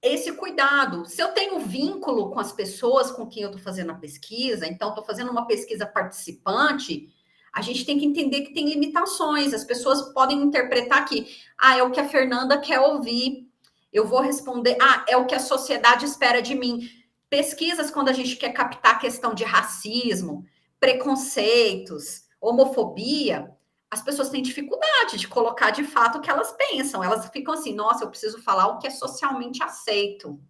esse cuidado. Se eu tenho vínculo com as pessoas com quem eu estou fazendo a pesquisa, então estou fazendo uma pesquisa participante, a gente tem que entender que tem limitações. As pessoas podem interpretar que, é o que a Fernanda quer ouvir, eu vou responder, é o que a sociedade espera de mim. Pesquisas, quando a gente quer captar a questão de racismo, preconceitos, homofobia, as pessoas têm dificuldade de colocar de fato o que elas pensam. Elas ficam assim, nossa, eu preciso falar o que é socialmente aceito.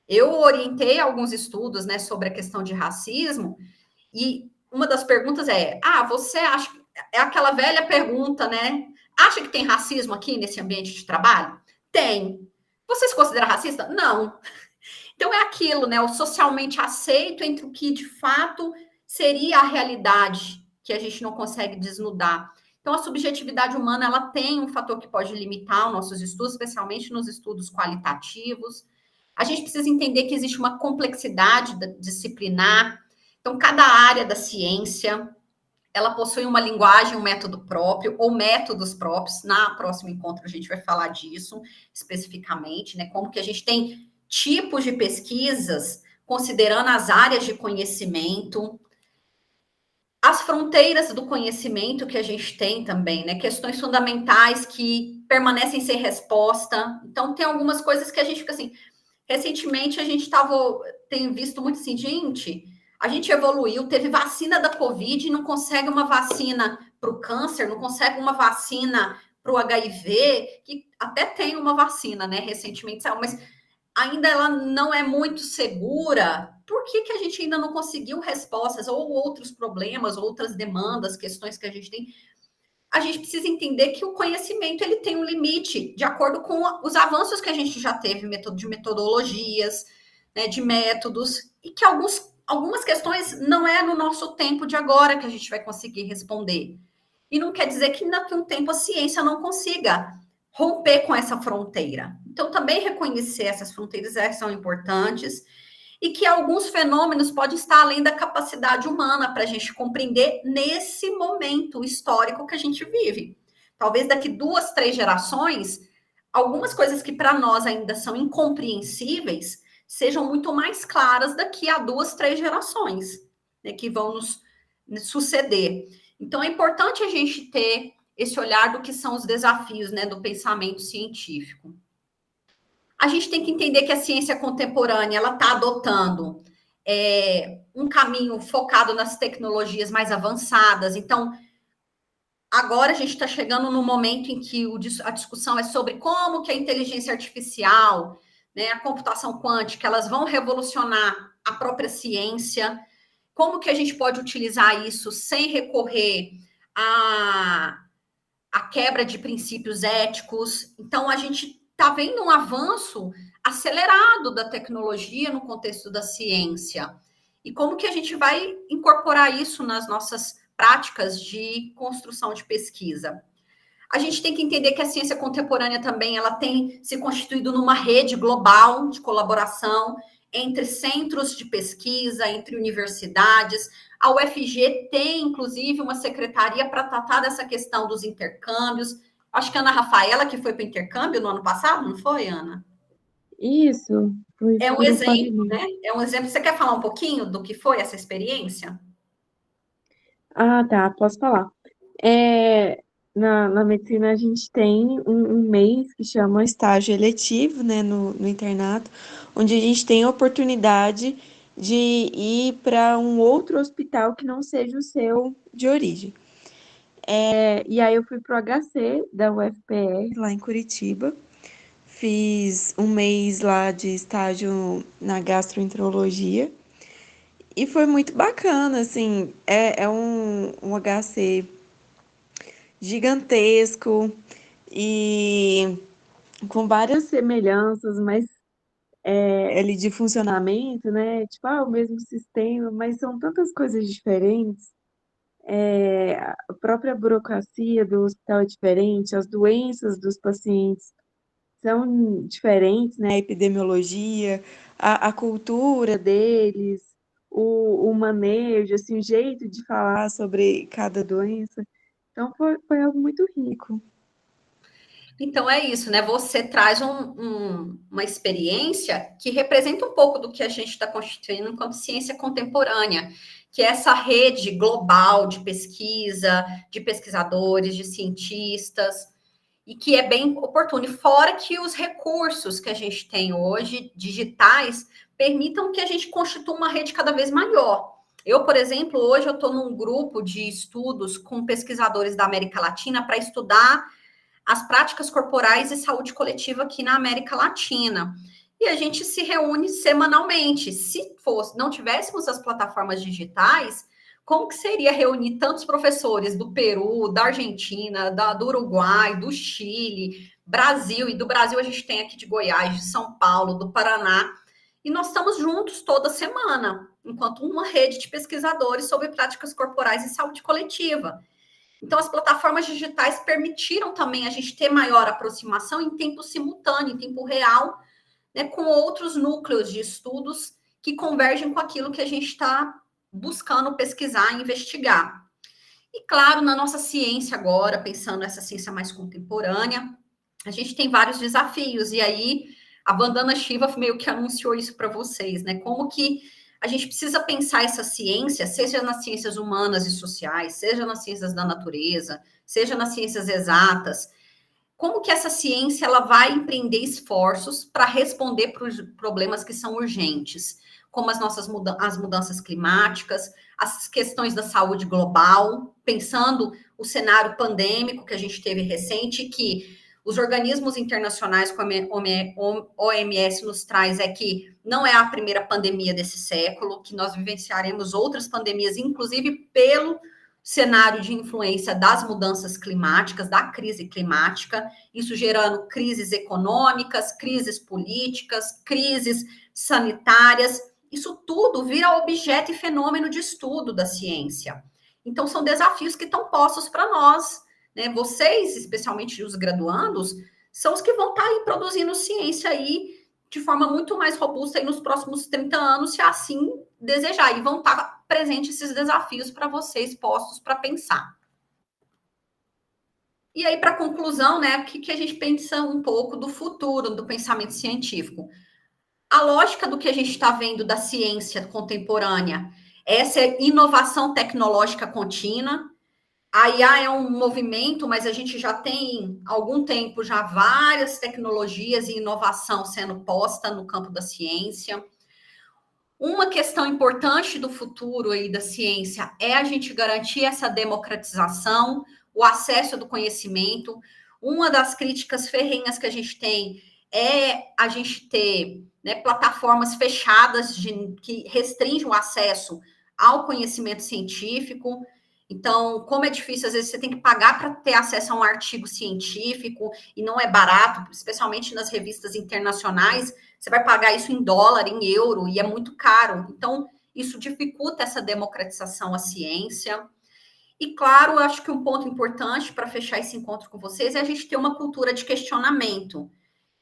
Eu orientei alguns estudos, né, sobre a questão de racismo, e uma das perguntas você acha... É aquela velha pergunta, né? Acha que tem racismo aqui nesse ambiente de trabalho? Tem. Você se considera racista? Não. Então, é aquilo, né? O socialmente aceito entre o que, de fato, seria a realidade que a gente não consegue desnudar. Então, a subjetividade humana, ela tem um fator que pode limitar os nossos estudos, especialmente nos estudos qualitativos. A gente precisa entender que existe uma complexidade disciplinar. Então, cada área da ciência, ela possui uma linguagem, um método próprio, ou métodos próprios. Na próximo encontro, a gente vai falar disso especificamente, né? Como que a gente tem tipos de pesquisas, considerando as áreas de conhecimento, as fronteiras do conhecimento que a gente tem também, né? Questões fundamentais que permanecem sem resposta. Então, tem algumas coisas que a gente fica assim... Recentemente, a gente tem visto muito assim, gente, a gente evoluiu, teve vacina da Covid, não consegue uma vacina para o câncer, não consegue uma vacina para o HIV, que até tem uma vacina, né? Recentemente saiu, mas ainda ela não é muito segura. Por que a gente ainda não conseguiu respostas, ou outros problemas, outras demandas, questões que a gente tem? A gente precisa entender que o conhecimento ele tem um limite, de acordo com os avanços que a gente já teve, de metodologias, né, de métodos, e que algumas questões não é no nosso tempo de agora que a gente vai conseguir responder. E não quer dizer que daqui a um tempo a ciência não consiga romper com essa fronteira. Então, também reconhecer essas fronteiras são importantes, e que alguns fenômenos podem estar além da capacidade humana para a gente compreender nesse momento histórico que a gente vive. Talvez daqui 2, 3 gerações, algumas coisas que para nós ainda são incompreensíveis sejam muito mais claras daqui a 2, 3 gerações, né, que vão nos suceder. Então, é importante a gente ter esse olhar do que são os desafios, né, do pensamento científico. A gente tem que entender que a ciência contemporânea ela está adotando um caminho focado nas tecnologias mais avançadas. Então, agora a gente está chegando no momento em que a discussão é sobre como que a inteligência artificial, né, a computação quântica, elas vão revolucionar a própria ciência. Como que a gente pode utilizar isso sem recorrer à quebra de princípios éticos? Então, a gente está vendo um avanço acelerado da tecnologia no contexto da ciência. E como que a gente vai incorporar isso nas nossas práticas de construção de pesquisa? A gente tem que entender que a ciência contemporânea também ela tem se constituído numa rede global de colaboração entre centros de pesquisa, entre universidades. A UFG tem, inclusive, uma secretaria para tratar dessa questão dos intercâmbios. Acho que a Ana Rafaela, que foi para o intercâmbio no ano passado, não foi, Ana? Isso. Foi É um por exemplo, né? É um exemplo. Você quer falar um pouquinho do que foi essa experiência? Tá, posso falar. Na medicina a gente tem um mês que chama estágio eletivo, né, no internato, onde a gente tem a oportunidade de ir para um outro hospital que não seja o seu de origem. E aí eu fui pro HC da UFPR, lá em Curitiba, fiz um mês lá de estágio na gastroenterologia e foi muito bacana, assim, é um HC gigantesco e com várias semelhanças, mas ali de funcionamento, né? Tipo, o mesmo sistema, mas são tantas coisas diferentes. A própria burocracia do hospital é diferente, as doenças dos pacientes são diferentes, né? A epidemiologia, a cultura deles, o manejo, assim, o jeito de falar sobre cada doença. Então, foi algo muito rico. Então é isso, né? Você traz uma experiência que representa um pouco do que a gente está constituindo enquanto ciência contemporânea, que é essa rede global de pesquisa, de pesquisadores, de cientistas, e que é bem oportuno. E fora que os recursos que a gente tem hoje, digitais, permitam que a gente constitua uma rede cada vez maior. Eu, por exemplo, hoje eu estou num grupo de estudos com pesquisadores da América Latina para estudar as práticas corporais e saúde coletiva aqui na América Latina. E a gente se reúne semanalmente. Se não tivéssemos as plataformas digitais, como que seria reunir tantos professores do Peru, da Argentina, do Uruguai, do Chile, Brasil, e do Brasil a gente tem aqui de Goiás, de São Paulo, do Paraná, e nós estamos juntos toda semana, enquanto uma rede de pesquisadores sobre práticas corporais e saúde coletiva. Então, as plataformas digitais permitiram também a gente ter maior aproximação em tempo simultâneo, em tempo real, né, com outros núcleos de estudos que convergem com aquilo que a gente está buscando pesquisar e investigar. E, claro, na nossa ciência agora, pensando nessa ciência mais contemporânea, a gente tem vários desafios. E aí, a Vandana Shiva meio que anunciou isso para vocês, né? Como que a gente precisa pensar essa ciência, seja nas ciências humanas e sociais, seja nas ciências da natureza, seja nas ciências exatas, como que essa ciência ela vai empreender esforços para responder para os problemas que são urgentes, como as mudanças climáticas, as questões da saúde global, pensando o cenário pandêmico que a gente teve recente, que os organismos internacionais, como a OMS nos traz, é que não é a primeira pandemia desse século, que nós vivenciaremos outras pandemias, inclusive pelo cenário de influência das mudanças climáticas, da crise climática, isso gerando crises econômicas, crises políticas, crises sanitárias, isso tudo vira objeto e fenômeno de estudo da ciência. Então, são desafios que estão postos para nós, né? Vocês, especialmente os graduandos, são os que vão estar aí produzindo ciência aí de forma muito mais robusta aí nos próximos 30 anos, se assim desejar, e vão estar presentes esses desafios para vocês postos para pensar. E aí, para conclusão, né, o que a gente pensa um pouco do futuro do pensamento científico? A lógica do que a gente está vendo da ciência contemporânea, essa é inovação tecnológica contínua. A IA é um movimento, mas a gente já tem há algum tempo já várias tecnologias e inovação sendo posta no campo da ciência. Uma questão importante do futuro aí da ciência é a gente garantir essa democratização, o acesso do conhecimento. Uma das críticas ferrenhas que a gente tem é a gente ter, né, plataformas fechadas que restringem o acesso ao conhecimento científico. Então, como é difícil, às vezes você tem que pagar para ter acesso a um artigo científico e não é barato, especialmente nas revistas internacionais, você vai pagar isso em dólar, em euro, e é muito caro. Então, isso dificulta essa democratização à ciência. E, claro, eu acho que um ponto importante para fechar esse encontro com vocês é a gente ter uma cultura de questionamento.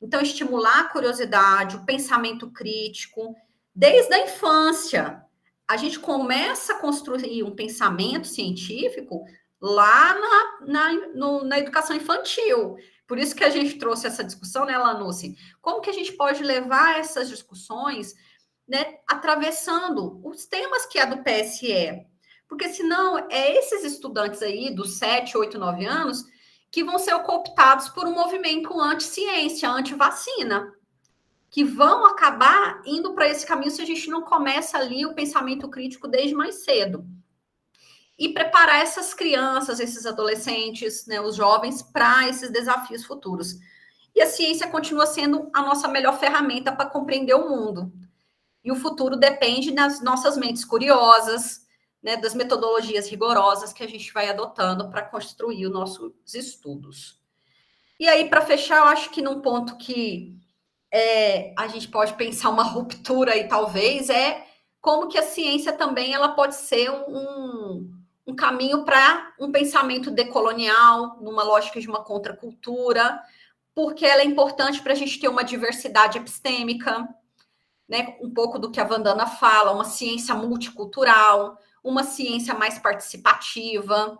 Então, estimular a curiosidade, o pensamento crítico, desde a infância. A gente começa a construir um pensamento científico lá na educação infantil. Por isso que a gente trouxe essa discussão, né, Lanucci? Como que a gente pode levar essas discussões, né, atravessando os temas que é do PSE? Porque senão é esses estudantes aí dos 7, 8, 9 anos que vão ser cooptados por um movimento anti-ciência, anti-vacina, que vão acabar indo para esse caminho se a gente não começa ali o pensamento crítico desde mais cedo. E preparar essas crianças, esses adolescentes, né, os jovens, para esses desafios futuros. e a ciência continua sendo a nossa melhor ferramenta para compreender o mundo. E o futuro depende das nossas mentes curiosas, né, das metodologias rigorosas que a gente vai adotando para construir os nossos estudos. E aí, para fechar, eu acho que num ponto que a gente pode pensar uma ruptura aí, talvez, é como que a ciência também ela pode ser um caminho para um pensamento decolonial, numa lógica de uma contracultura, porque ela é importante para a gente ter uma diversidade epistêmica, né? Um pouco do que a Vandana fala, uma ciência multicultural, uma ciência mais participativa,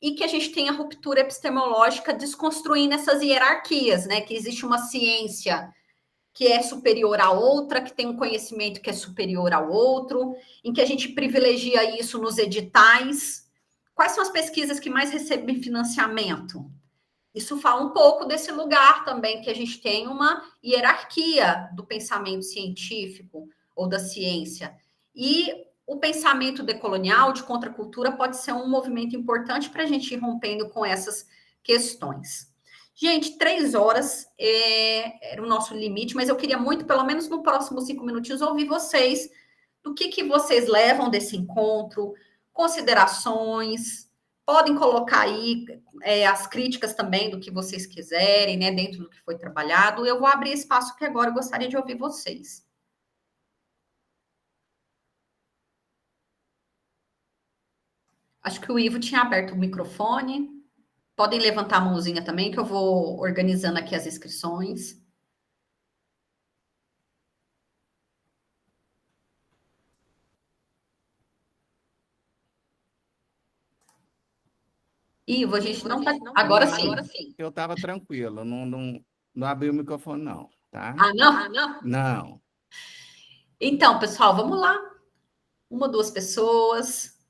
e que a gente tenha ruptura epistemológica desconstruindo essas hierarquias, né? Que existe uma ciência que é superior à outra, que tem um conhecimento que é superior ao outro, em que a gente privilegia isso nos editais. Quais são as pesquisas que mais recebem financiamento? Isso fala um pouco desse lugar também, que a gente tem uma hierarquia do pensamento científico ou da ciência. E o pensamento decolonial, de contracultura, pode ser um movimento importante para a gente ir rompendo com essas questões. Gente, 3 horas era o nosso limite, mas eu queria muito, pelo menos no próximo 5 minutinhos, ouvir vocês, do que vocês levam desse encontro, considerações, podem colocar aí as críticas também do que vocês quiserem, né, dentro do que foi trabalhado. Eu vou abrir espaço que agora eu gostaria de ouvir vocês. Acho que o Ivo tinha aberto o microfone. Podem levantar a mãozinha também, que eu vou organizando aqui as inscrições. Ivo, a gente não tá... Agora sim. Eu estava tranquilo, não abri o microfone, não, tá? Ah, não? Não. Então, pessoal, vamos lá. 1, 2 pessoas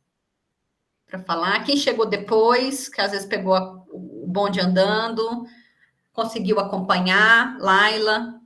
para falar. Quem chegou depois, que às vezes pegou o bonde andando, conseguiu acompanhar, Laila.